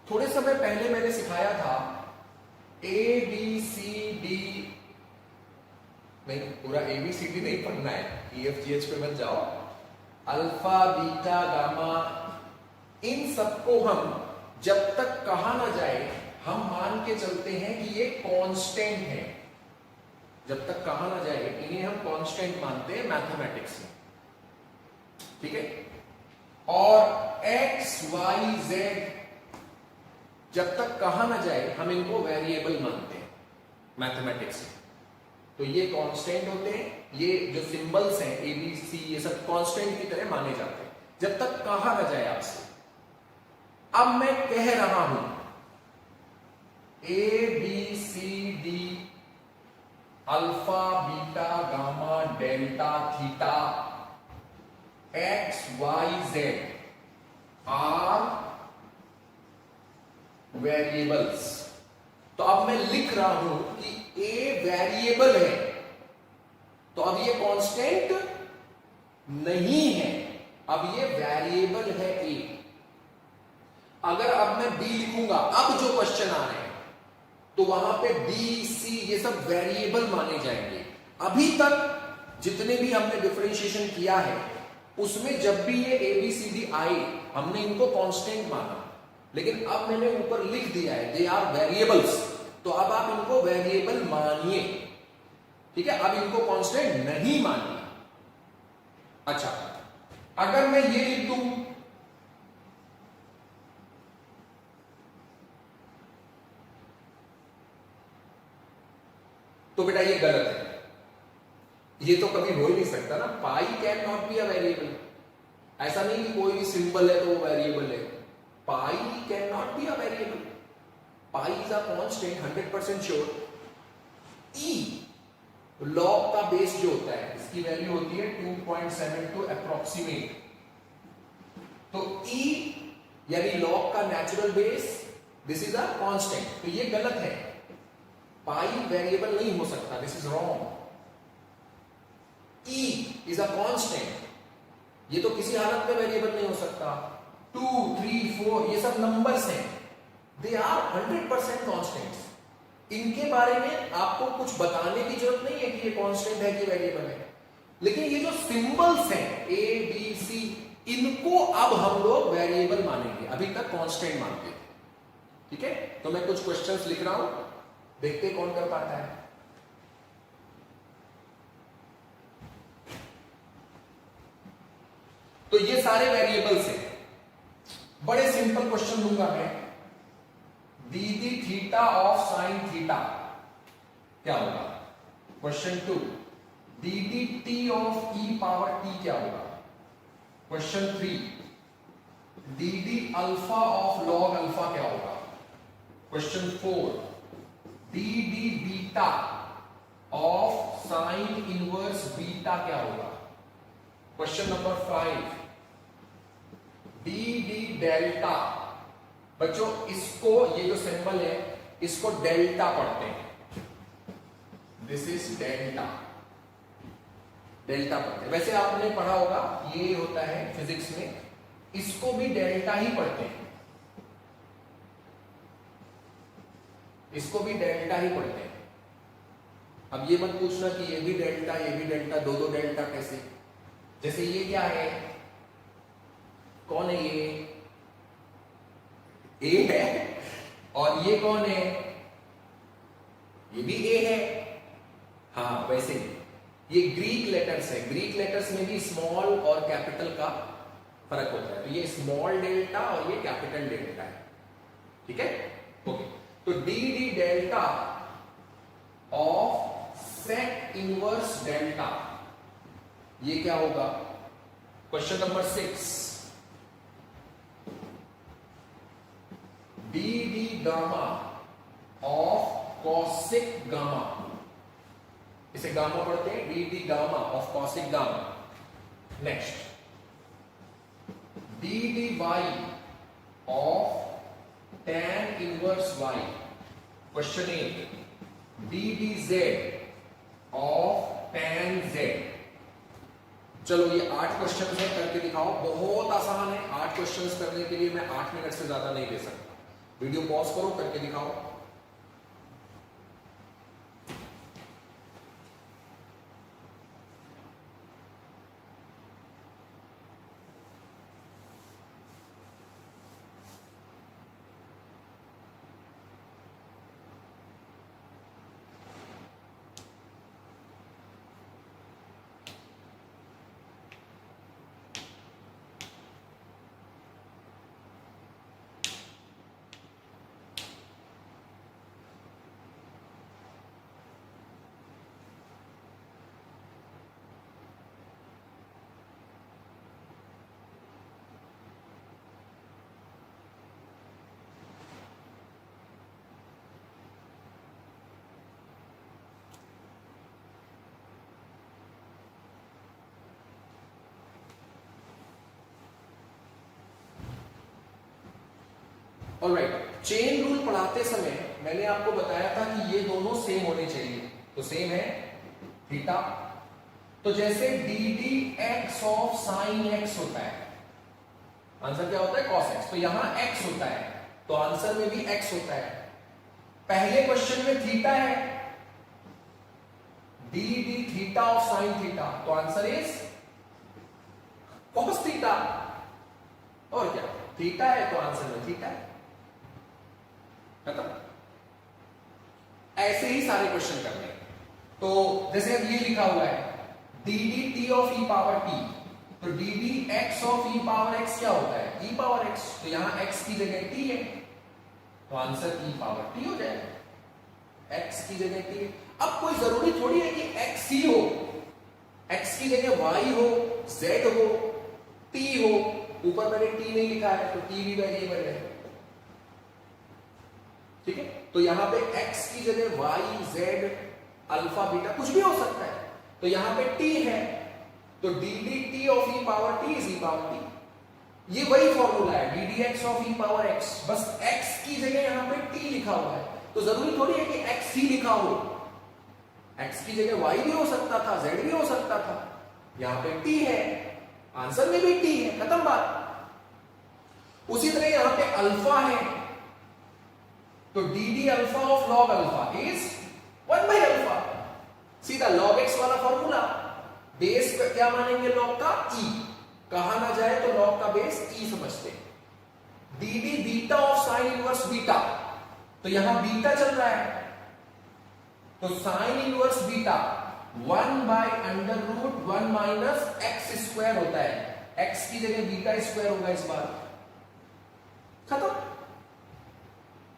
थोड़े समय पहले मैंने सिखाया था ABCD, नहीं पूरा ABCD नहीं पढ़ना है, EFGH पे मत जाओ, अल्फा बीटा गामा, इन सबको हम जब तक कहा ना जाए हम मान के चलते हैं कि ये कांस्टेंट है। जब तक कहा ना जाए इन्हें हम कांस्टेंट मानते हैं मैथमेटिक्स में, ठीक है। और x y z जब तक कहा ना जाए हम इनको वेरिएबल मानते हैं मैथमेटिक्स में। तो ये कांस्टेंट होते हैं, ये जो सिंबल्स हैं ए बी सी, ये सब कांस्टेंट की तरह माने जाते हैं जब तक कहा ना जाए आपसे। अब मैं कह रहा हूं A B C D alpha beta gamma delta theta X Y Z are variables. तो अब मैं लिख रहा हूं कि ए वेरिएबल है, तो अब ये कांस्टेंट नहीं है, अब ये वेरिएबल है ए। अगर अब मैं बी लिखूंगा, अब जो क्वेश्चन आ रहे हैं तो वहां पे बी सी ये सब वेरिएबल माने जाएंगे। अभी तक जितने भी हमने डिफरेंशिएशन किया है उसमें जब भी ये ए बी सी डी आए हमने इनको कांस्टेंट माना, लेकिन अब मैंने ऊपर लिख दिया है दे आर वेरिएबल्स, तो अब आप इनको वेरिएबल मानिए। ठीक है, अब इनको कांस्टेंट नहीं मानिए। अच्छा, अगर मैं ये लिख दूं तो बेटा ये गलत है, ये तो कभी हो ही नहीं सकता ना। Pi can not be a variable. ऐसा नहीं कि कोई भी सिंबल है तो वो वेरिएबल है। Pi can not be a variable. Pi is a constant 100% sure. E log का बेस जो होता है इसकी वैल्यू होती है 2.72 अप्रोक्सीमेट। तो ई यानी लॉग का natural base, this is a constant, तो ये गलत है। पाई वेरिएबल नहीं हो सकता, this is wrong. E is a constant, ये तो किसी हालत में वेरिएबल नहीं हो सकता। 2, 3, 4 ये सब नंबर्स हैं, दे आर 100% कांस्टेंट्स। इनके बारे में आपको कुछ बताने की जरूरत नहीं है कि ये कांस्टेंट है कि वेरिएबल है। लेकिन ये जो सिंबल्स हैं ए बी सी, इनको अब हम लोग वेरिएबल मानेंगे, अभी तक कांस्टेंट मानते थे। ठीक है, तो मैं कुछ क्वेश्चंस लिख रहा हूं, देखते कौन कर पाता है। तो ये सारे वेरिएबल्स हैं। बड़े सिंपल क्वेश्चन दूंगा मैं। दीदी थीटा ऑफ साइन थीटा क्या होगा? क्वेश्चन 2, दीदी T of e power T क्या होगा? क्वेश्चन 3, दीदी अल्फा ऑफ लॉग अल्फा क्या होगा? Question 4, dD beta of sine inverse beta क्या होगा? Question number 5, dD delta. बच्चों इसको, ये जो सिंबल है इसको डेल्टा पढ़ते हैं, दिस इज डेल्टा, डेल्टा पढ़ते हैं। वैसे आपने पढ़ा होगा, ये होता है फिजिक्स में, इसको भी डेल्टा ही पढ़ते हैं, इसको भी डेल्टा ही पढ़ते हैं। अब ये मत पूछना कि ये भी डेल्टा ये भी डेल्टा, दो दो डेल्टा कैसे? जैसे ये क्या है, कौन है ये? ए है, और ये कौन है? ये भी ए है। हाँ, वैसे ये ग्रीक लेटर्स है, ग्रीक लेटर्स में भी स्मॉल और कैपिटल का फर्क होता है। तो ये स्मॉल डेल्टा और ये कैपिटल डेल्टा है। ठीक है, ओके। तो d d delta of sec inverse delta, ये क्या होगा? Question number 6, d d gamma of cosec gamma, इसे गामा पढ़ते हैं, d d gamma of cosec gamma. Next, d d y of tan inverse y। Question 8, ddz of tan z। चलो ये 8 question है, करके दिखाओ। बहुत आसान है, 8 क्वेश्चंस करने के लिए मैं 8 मिनट से ज्यादा नहीं दे सकता। वीडियो पॉज करो, करके दिखाओ। ऑलराइट, चेन रूल पढ़ाते समय मैंने आपको बताया था कि ये दोनों सेम होने चाहिए, तो सेम है थीटा। तो जैसे D d x of sine x होता है, आंसर क्या होता है? Cos x. तो यहां एक्स होता है, तो आंसर में भी एक्स होता है। पहले क्वेश्चन में थीटा है, d D theta of sine theta, तो आंसर इज कॉस थीटा। और क्या, थीटा है तो आंसर में थीटा है। खत्म। ऐसे ही सारे क्वेश्चन करने हैं। तो जैसे अब ये लिखा हुआ है d d t of e power t, तो d d x of e power x क्या होता है? ई पावर एक्स, तो यहां एक्स की जगह टी है, तो आंसर ई पावर टी हो जाएगा। एक्स की जगह टी। अब कोई जरूरी थोड़ी है कि एक्स ही हो, एक्स की जगह वाई हो, जेड हो, टी हो। ऊपर मैंने टी नहीं लिखा है तो टी भी वेरिएबल है, ठीक है। तो यहां पे एक्स की जगह वाई, जेड, अल्फा, बीटा कुछ भी हो सकता है। तो यहां पे टी है, तो d d t of e power T is E power T. ये वही फॉर्मूला है d d x of e power x, बस एक्स की जगह यहां पे टी लिखा हुआ है। तो जरूरी थोड़ी है कि एक्स ही लिखा हो, एक्स की जगह वाई भी हो सकता था, जेड भी हो सकता था। यहां पे टी है, आंसर में भी टी है, खत्म बात। उसी तरह यहां पे अल्फा है, तो d D alpha of log alpha is 1 by alpha. सीधा लॉग एक्स वाला फॉर्मूला, बेस क्या मानेंगे लॉग का? ई। कहा ना जाए तो लॉग का बेस ई समझते हैं। D d beta of sine inverse beta, तो यहां बीटा चल रहा है, तो sine inverse beta 1 by under root 1 minus x square होता है। एक्स की जगह बीटा स्क्वायर होगा इस बार, खत्म।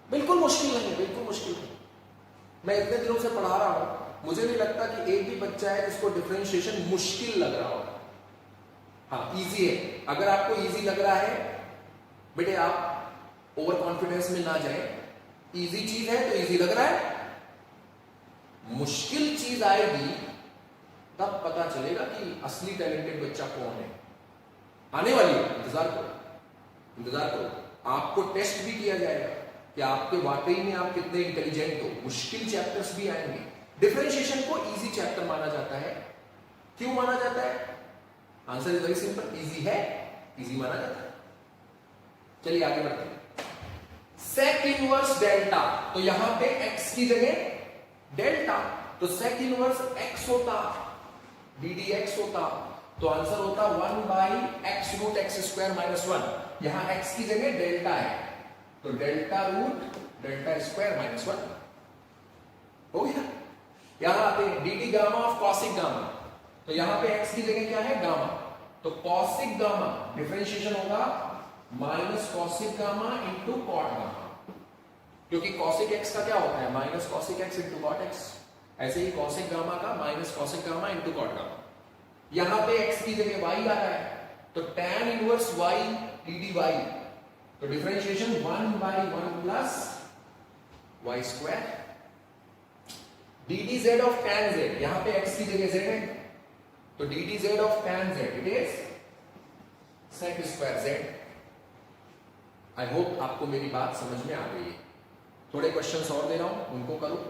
बिल्कुल मुश्किल नहीं है, बिल्कुल मुश्किल नहीं। मैं इतने दिनों से पढ़ा रहा हूं, मुझे नहीं लगता कि एक भी बच्चा है जिसको डिफरेंशिएशन मुश्किल लग रहा होगा। हाँ, इजी है। अगर आपको इजी लग रहा है बेटे, आप ओवर कॉन्फिडेंस में ना जाएं। इजी चीज है तो इजी लग रहा है, मुश्किल चीज आएगी तब पता चलेगा कि असली टैलेंटेड बच्चा कौन है। आने वाली है, इंतजार करो, इंतजार करो। आपको टेस्ट भी किया जाएगा कि आपके वाकई में आप कितने इंटेलिजेंट हो। मुश्किल चैप्टर्स भी आएंगे। डिफरेंशिएशन को इजी चैप्टर माना जाता है। क्यों माना जाता है? Answer is very simple, easy है, इजी माना जाता है। चलिए आगे बढ़ते हैं। सेक इनवर्स डेल्टा, तो यहां पे एक्स की जगह डेल्टा, तो सेक इनवर्स एक्स होता, डी डी एक्स होता, तो आंसर होता 1 by x root x square minus 1। यहां एक्स की जगह डेल्टा है, तो delta root delta square minus 1 हो गया। यहां आते हैं d d gamma of cosec gamma, तो यहां पे एक्स की जगह क्या है? गामा, तो कॉसिक गामा डिफरेंशिएशन होगा minus cosec gamma into cot gamma, क्योंकि कॉसिक एक्स का क्या होता है? Minus cosec x into cot x. ऐसे ही कॉसिक गामा का minus cosec gamma into cot gamma. यहां पे एक्स की जगह वाई आ रहा है, तो tan inverse y d d y, तो differentiation 1 by 1 plus y square. D d z of tan z, यहां पे x की जगह z है, तो d d z of tan z it is sec square z। I hope आपको मेरी बात समझ में आ गई है। थोड़े क्वेश्चंस और दे रहा हूं, उनको करो।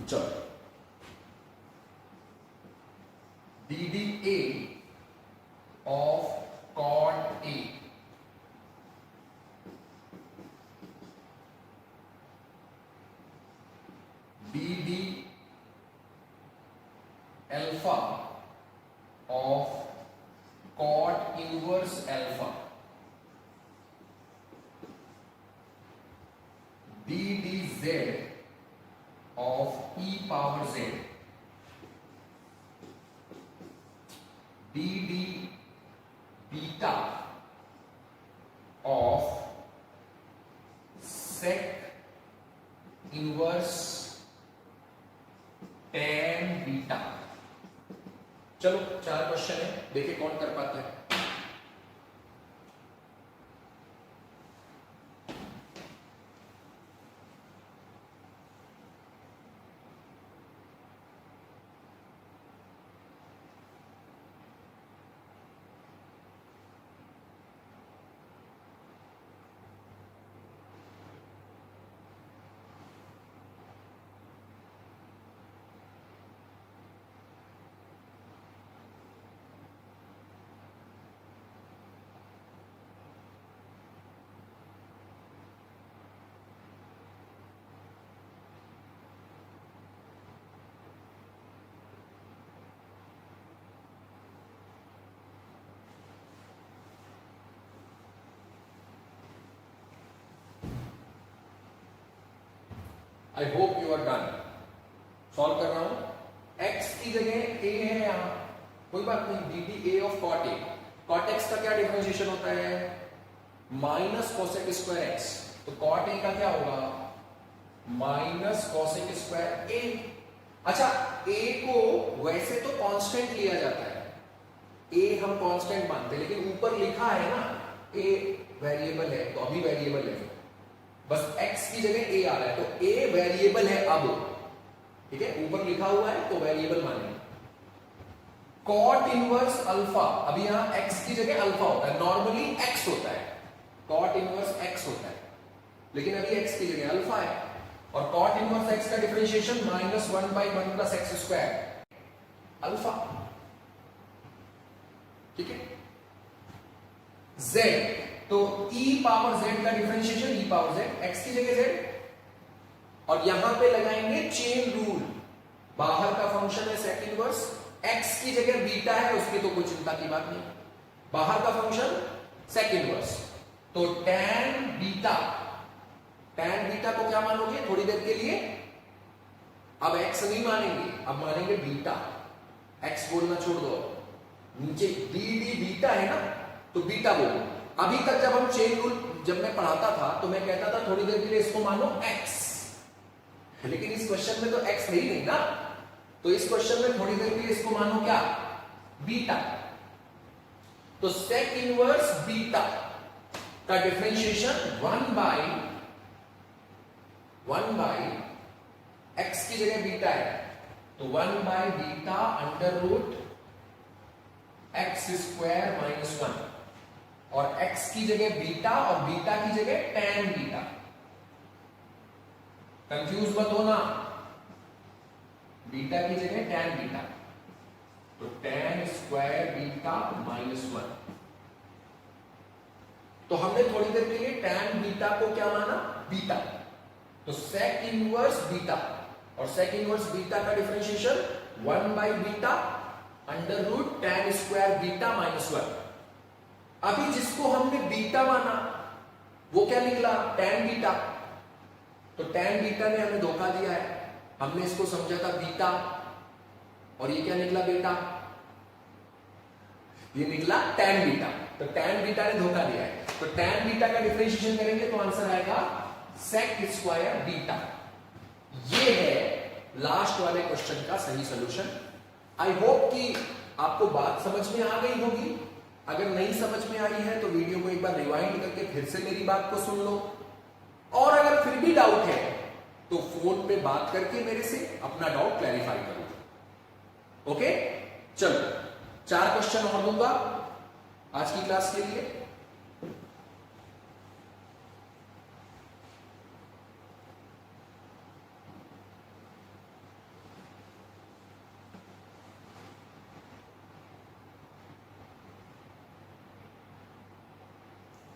चलो, d d a of cot a, d d alpha of cot inverse alpha, d d z of e power z, d d beta of sec inverse tan beta. चलो 4 क्वेश्चन है, देखिए कौन कर पाता है। I hope you are done. Solve कर रहा हूं। x की जगह a है यहां, कोई बात नहीं, d d a of cot a. Cot x का क्या डिफरेंशिएशन होता है? Minus cosec square x. तो कॉट ए का क्या होगा? Minus cosec square a. अच्छा, a को वैसे तो कांस्टेंट लिया जाता है, a हम कांस्टेंट मानते हैं, लेकिन ऊपर लिखा है ना a वेरिएबल है, तो अभी वेरिएबल है, बस x की जगह a आ रहा है, तो a वेरिएबल है अब, ठीक है, ऊपर लिखा हुआ है तो वेरिएबल मानेंगे। कॉट इनवर्स अल्फा, अभी यहां x की जगह अल्फा होता है, नॉर्मली x होता है, कॉट इनवर्स x होता है, लेकिन अभी x की जगह अल्फा है। और कॉट इनवर्स x का differentiation minus 1/1 plus x square alpha, ठीक है। z, तो e पावर z का differentiation e power z, x की जगह z, और यहां पे लगाएंगे चेन रूल, बाहर का फंक्शन है सेक इनवर्स, x की जगह बीटा है, उसकी तो कोई चिंता की बात नहीं, बाहर का फंक्शन सेक इनवर्स, तो tan बीटा, tan बीटा को क्या मानोगे थोड़ी देर के लिए? अब x नहीं मानेंगे, अब मानेंगे बीटा, x बोलना छोड़ दो, नीचे डी डी बीटा है ना, तो बीटा बोलो। अभी तक जब हम चेन रूल जब मैं पढ़ाता था तो मैं कहता था थोड़ी देर के लिए इसको मानो x, लेकिन इस क्वेश्चन में तो x है ही नहीं ना, तो इस क्वेश्चन में थोड़ी देर के लिए इसको मानो क्या? बीटा। तो सेक इनवर्स बीटा का डिफरेंशिएशन 1 बाई x की जगह बीटा है, तो 1 by beta under root x square minus 1, और x की जगह बीटा और बीटा की जगह tan बीटा। कंफ्यूज मत होना, बीटा की जगह tan बीटा, तो tan स्क्वायर बीटा माइनस 1। तो हमने थोड़ी देर के लिए tan बीटा को क्या माना? बीटा। तो सेक इनवर्स बीटा, और सेक इनवर्स बीटा का differentiation 1 by beta under root tan square beta minus 1। अभी जिसको हमने बीटा माना वो क्या निकला? tan beta. तो tan बीटा ने हमें धोखा दिया है, हमने इसको समझा था बीटा, और ये क्या निकला बेटा? ये निकला tan बीटा। तो tan बीटा ने धोखा दिया है, तो tan बीटा का डिफरेंशिएशन करेंगे तो आंसर आएगा सेक स्क्वायर बीटा। ये है लास्ट वाले क्वेश्चन का सही सॉल्यूशन। आई होप कि आपको बात समझ में आ गई होगी। अगर नहीं समझ में आई है तो वीडियो को एक बार रिवाइंड करके फिर से मेरी बात को सुन लो, और अगर फिर भी डाउट है तो फोन पे बात करके मेरे से अपना डाउट क्लैरिफाई करो। ओके, चलो 4 क्वेश्चन और दूंगा आज की क्लास के लिए।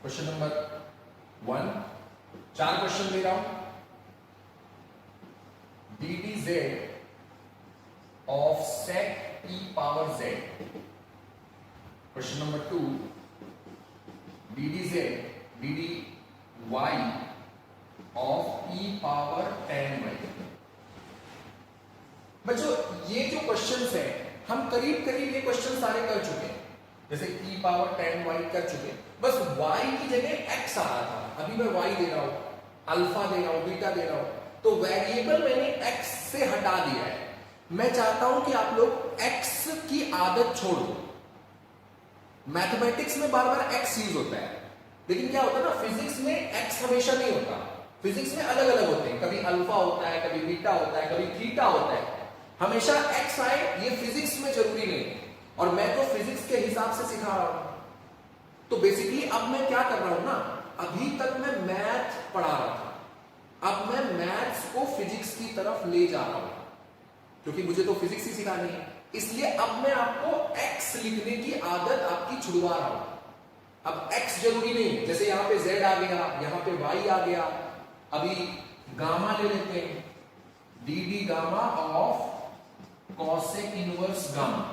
क्वेश्चन नंबर 1, 4 क्वेश्चन ले रहा हूं। D d z of sec e power z. Question number 2, d d z d d y of e power tan y. बच्चों ये जो क्वेश्चंस है हम करीब करीब ये क्वेश्चन सारे कर चुके हैं, जैसे ई पावर tan वाई कर चुके हैं, बस y की जगह x आ रहा था, अभी मैं y दे रहा हूं, अल्फा दे रहा हूं, बीटा दे रहा हूं, तो वेरिएबल मैंने x से हटा दिया है। मैं चाहता हूं कि आप लोग x की आदत छोड़ दो। मैथमेटिक्स में बार बार x यूज होता है, लेकिन क्या होता है ना, फिजिक्स में x हमेशा नहीं होता, फिजिक्स में अलग अलग होते हैं, कभी अल्फा होता है, कभी बीटा होता है, कभी थीटा होता है, हमेशा x आए ये फिजिक्स में जरूरी नहीं है, और मैं तो फिजिक्स के हिसाब से सिखा रहा हूं। तो बेसिकली अब मैं क्या कर रहा हूं ना, अभी तक मैं मैथ पढ़ा रहा था, अब मैं मैथ्स को फिजिक्स की तरफ ले जा रहा हूं, क्योंकि मुझे तो फिजिक्स ही सिखानी है, इसलिए अब मैं आपको x लिखने की आदत आपकी छुड़वा रहा हूं। अब x जरूरी नहीं, जैसे यहां पे z आ गया, यहां पे y आ गया, अभी गामा ले लेते हैं, d d gamma of cosec inverse gamma,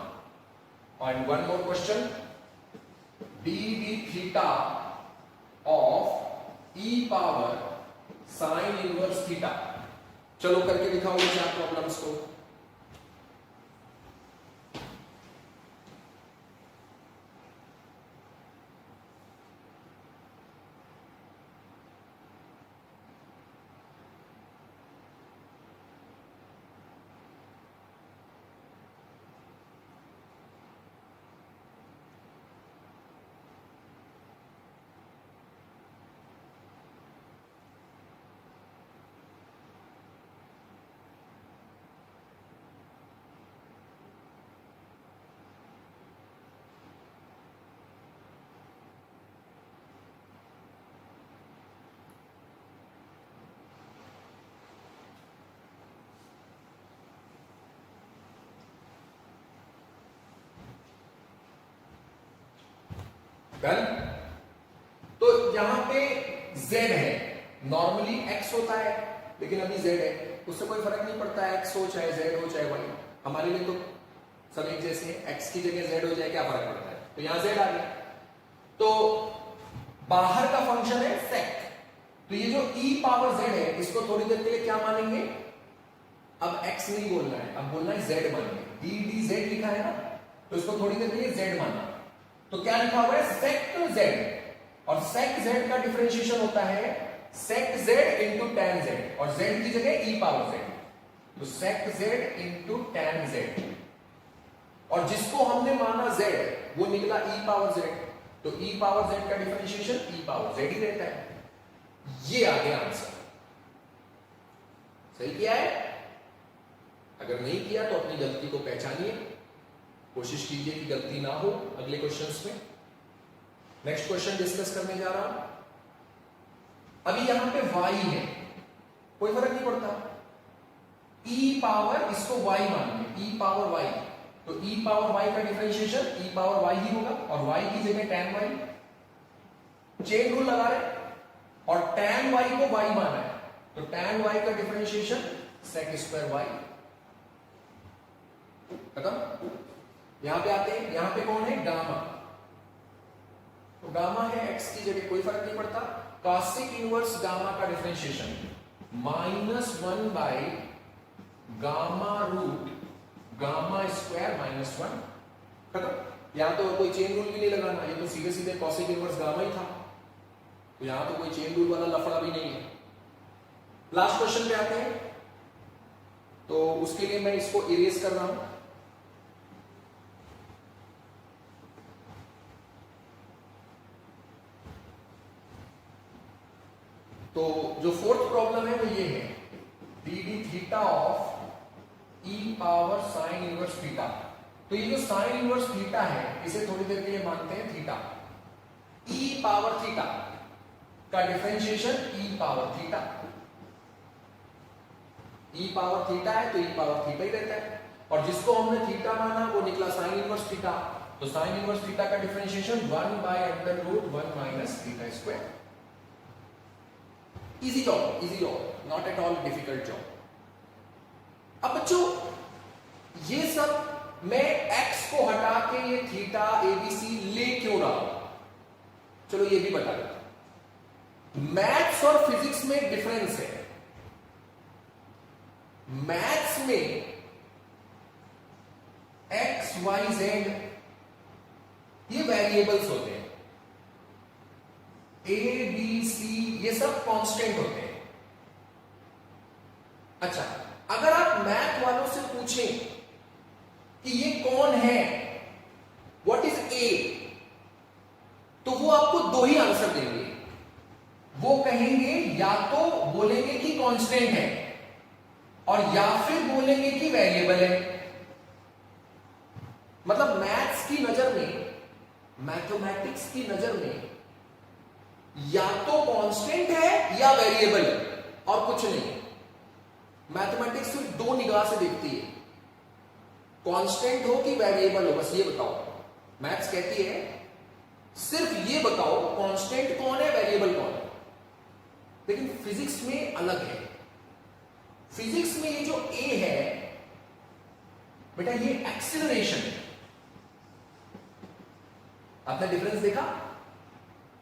and one more question, d d theta of e power sin inverse theta। चलो करके दिखाओगे 4 प्रॉब्लम्स को। डन। तो यहां पे z है, नॉर्मली x होता है लेकिन अभी z है, उससे कोई फर्क नहीं पड़ता है, x हो चाहे z हो चाहे y, हमारे लिए तो सब एक जैसे हैं, x की जगह z हो जाए क्या फर्क पड़ता है। तो यहां z आ गया, तो बाहर का फंक्शन है sec, तो ये जो e पावर z है इसको थोड़ी देर के लिए क्या मानेंगे, अब x नहीं बोलना है, अब बोलना है z मानेंगे, d dz लिखा है ना, तो इसको थोड़ी देर के लिए z मानना, तो क्या लिखा हुआ है sec z, और sec z का डिफरेंशिएशन होता है sec z into tan z, और z की जगह e पावर z, तो sec z into tan z, और जिसको हमने माना z वो निकला e पावर z, तो e पावर z का डिफरेंशिएशन e पावर z ही रहता है। ये आ गया आंसर, सही किया है? अगर नहीं किया तो अपनी गलती को पहचानिए, कोशिश कीजिए कि गलती ना हो अगले क्वेश्चंस में। नेक्स्ट क्वेश्चन डिस्कस करने जा रहा हूं। अभी यहां पे y है, कोई फर्क नहीं पड़ता, e पावर इसको y मान ली, e पावर y, तो e पावर y का डिफरेंशिएशन e पावर y ही होगा, और y की जगह tan y, चेन रूल लगा रहे, और tan y को y माना है, तो tan y का डिफरेंशिएशन sec स्क्वायर y, खत्म। यहां पे आते हैं, यहां पे कौन है, गामा, तो गामा है x की जगह, कोई फर्क नहीं पड़ता, कॉसेक इनवर्स गामा का differentiation -1 by gamma root gamma square -1, खत्म। यहां तो कोई चेन रूल भी नहीं लगाना, ये तो सीधे सीधे कॉसेक इनवर्स गामा ही था, तो यहां तो कोई चेन रूल वाला लफड़ा भी नहीं है। लास्ट क्वेश्चन पे आते हैं, तो उसके लिए मैं इसको इरेज कर रहा हूं, तो जो फोर्थ प्रॉब्लम है वो ये है, d D theta of e power sine inverse theta, तो ये जो साइन इनवर्स थीटा है इसे थोड़ी देर के लिए मानते हैं थीटा, ई पावर थीटा का डिफरेंशिएशन ई पावर थीटा, ई पावर थीटा है तो ई पावर थीटा ही रहता है, और जिसको हमने थीटा माना वो निकला साइन इनवर्स थीटा, तो साइन इनवर्स थीटा का differentiation 1 by under root 1 minus theta square. Easy job, not at all difficult job. अब बच्चों ये सब मैं x को हटा के ये थीटा एबीसी ले क्यों रहा हूं, चलो ये भी बता देता। मैथ्स और फिजिक्स में डिफरेंस है, मैथ्स में x y z ये वेरिएबल्स होते हैं, a b c ये सब कांस्टेंट होते हैं। अच्छा, अगर आप मैथ वालों से पूछें कि ये कौन है, व्हाट इज a, तो वो आपको दो ही आंसर देंगे, वो कहेंगे या तो बोलेंगे कि कांस्टेंट है और या फिर बोलेंगे कि वेरिएबल है। मतलब मैथ्स की नजर में, मैथमेटिक्स की नजर में या तो कांस्टेंट है या वेरिएबल और कुछ नहीं। मैथमेटिक्स सिर्फ दो निगाह से देखती है, कांस्टेंट हो कि वेरिएबल हो, बस ये बताओ। मैथ्स कहती है सिर्फ ये बताओ कांस्टेंट कौन है, वेरिएबल कौन है। लेकिन फिजिक्स में अलग है, फिजिक्स में ये जो a है बेटा ये एक्सीलरेशन है। आपने डिफरेंस देखा?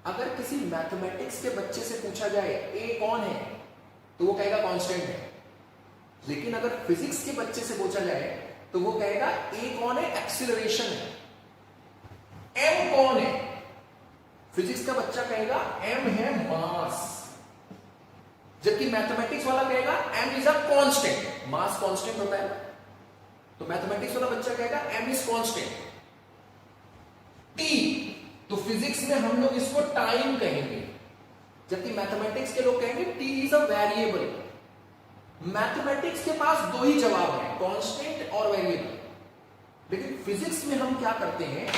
अगर किसी मैथमेटिक्स के बच्चे से पूछा जाए a कौन है तो वो कहेगा कांस्टेंट है, लेकिन अगर फिजिक्स के बच्चे से पूछा जाए तो वो कहेगा ए कौन है, एक्सीलरेशन है, एम कौन है, फिजिक्स का बच्चा कहेगा एम है मास, जबकि मैथमेटिक्स वाला कहेगा m is a constant, mass constant होता है, तो मैथमेटिक्स वाला बच्चा कहेगा एम इज कांस्टेंट। टी, तो फिजिक्स में हम लोग इसको टाइम कहेंगे, जबकि मैथमेटिक्स के लोग कहेंगे T is a variable. Mathematics के पास दो ही जवाब है, कांस्टेंट और वेरिएबल, लेकिन फिजिक्स में हम क्या करते हैं,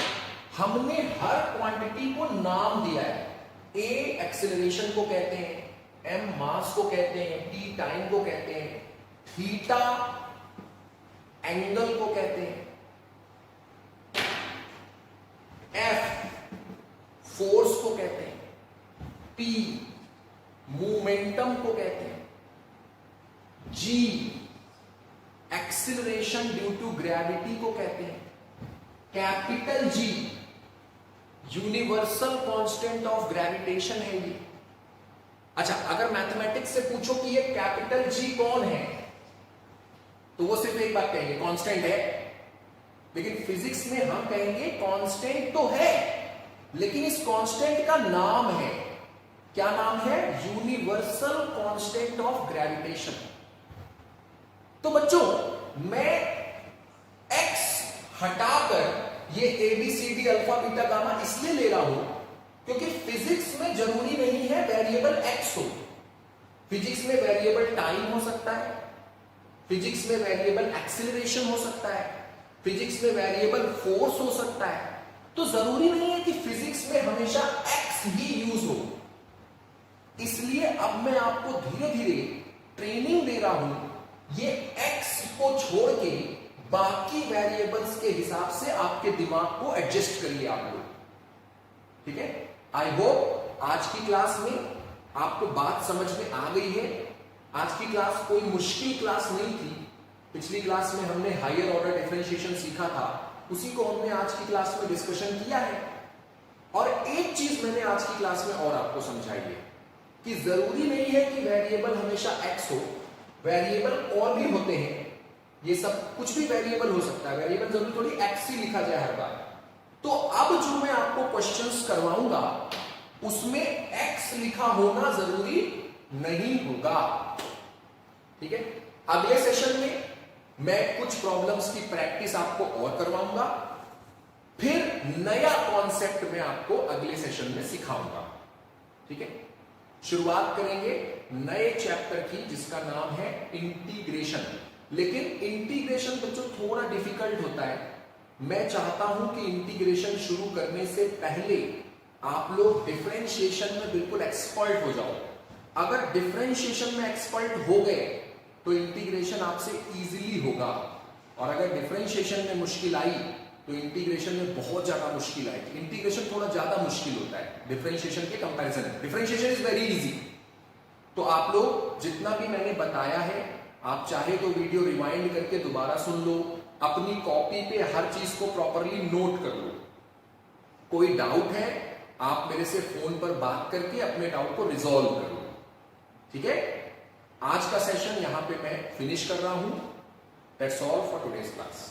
हमने हर क्वांटिटी को नाम दिया है। ए एक्सेलरेशन को कहते हैं, एम मास को कहते हैं, टी टाइम को कहते हैं, थीटा एंगल को कहते हैं, एफ फोर्स को कहते हैं, पी मोमेंटम को कहते हैं, जी एक्सीलरेशन ड्यू टू ग्रेविटी को कहते हैं, capital G universal constant of gravitation है ये। अच्छा, अगर मैथमेटिक्स से पूछो कि ये कैपिटल जी कौन है, तो वो सिर्फ एक बात कहेंगे, कांस्टेंट है। लेकिन फिजिक्स में हम कहेंगे कांस्टेंट तो है, लेकिन इस कांस्टेंट का नाम है, क्या नाम है, यूनिवर्सल कांस्टेंट ऑफ ग्रेविटेशन। तो बच्चों, मैं x हटाकर ये ABCD अल्फा बीटा गामा इसलिए ले रहा हूं क्योंकि फिजिक्स में जरूरी नहीं है वेरिएबल x हो। फिजिक्स में वेरिएबल टाइम हो सकता है, फिजिक्स में वेरिएबल एक्सीलरेशन हो सकता है, फिजिक्स में वेरिएबल फोर्स हो सकता है। तो जरूरी नहीं है कि फिजिक्स में हमेशा x ही यूज हो। इसलिए अब मैं आपको धीरे धीरे ट्रेनिंग दे रहा हूं, ये x को छोड़ के बाकी वेरिएबल्स के हिसाब से आपके दिमाग को एडजस्ट करिए आप लोग, ठीक है। आई होप आज की क्लास में आपको बात समझ में आ गई है। आज की क्लास कोई मुश्किल क्लास नहीं थी। पिछली क्लास में हमने हायर ऑर्डर डिफरेंशिएशन सीखा था, उसी को हमने आज की क्लास में डिस्कशन किया है। और एक चीज मैंने आज की क्लास में और आपको समझाई है कि जरूरी नहीं है कि वेरिएबल हमेशा x हो, वेरिएबल और भी होते हैं। ये सब कुछ भी वेरिएबल हो सकता है, वेरिएबल जरूरी थोड़ी x ही लिखा जाए हर बार। तो अब जो मैं आपको क्वेश्चंस करवाऊंगा उसमें x लिखा होना जरूरी नहीं होगा, ठीक है। अगले सेशन में मैं कुछ प्रॉब्लम्स की प्रैक्टिस आपको और करवाऊंगा, फिर नया कॉन्सेप्ट मैं आपको अगले सेशन में सिखाऊंगा, ठीक है। शुरुआत करेंगे नए चैप्टर की जिसका नाम है इंटीग्रेशन। लेकिन इंटीग्रेशन बच्चों थोड़ा डिफिकल्ट होता है। मैं चाहता हूं कि इंटीग्रेशन शुरू करने से पहले आप लोग डिफरेंशिएशन में बिल्कुल एक्सपर्ट हो जाओ। अगर डिफरेंशिएशन में एक्सपर्ट हो गए तो इंटीग्रेशन आपसे इजीली होगा, और अगर डिफरेंशिएशन में मुश्किल आई तो इंटीग्रेशन में बहुत ज्यादा मुश्किल आएगी। इंटीग्रेशन थोड़ा ज्यादा मुश्किल होता है डिफरेंशिएशन के कंपैरिजन में। Differentiation is very easy. तो आप लोग जितना भी मैंने बताया है, आप चाहे तो वीडियो रिवाइंड करके दोबारा सुन लो, अपनी कॉपी पे हर चीज को प्रॉपरली नोट कर लो। कोई डाउट है आप मेरे से फोन पर बात करके अपने डाउट को रिजॉल्व कर लो, ठीक है। आज का सेशन यहां पे मैं फिनिश कर रहा हूं। That's all for today's class.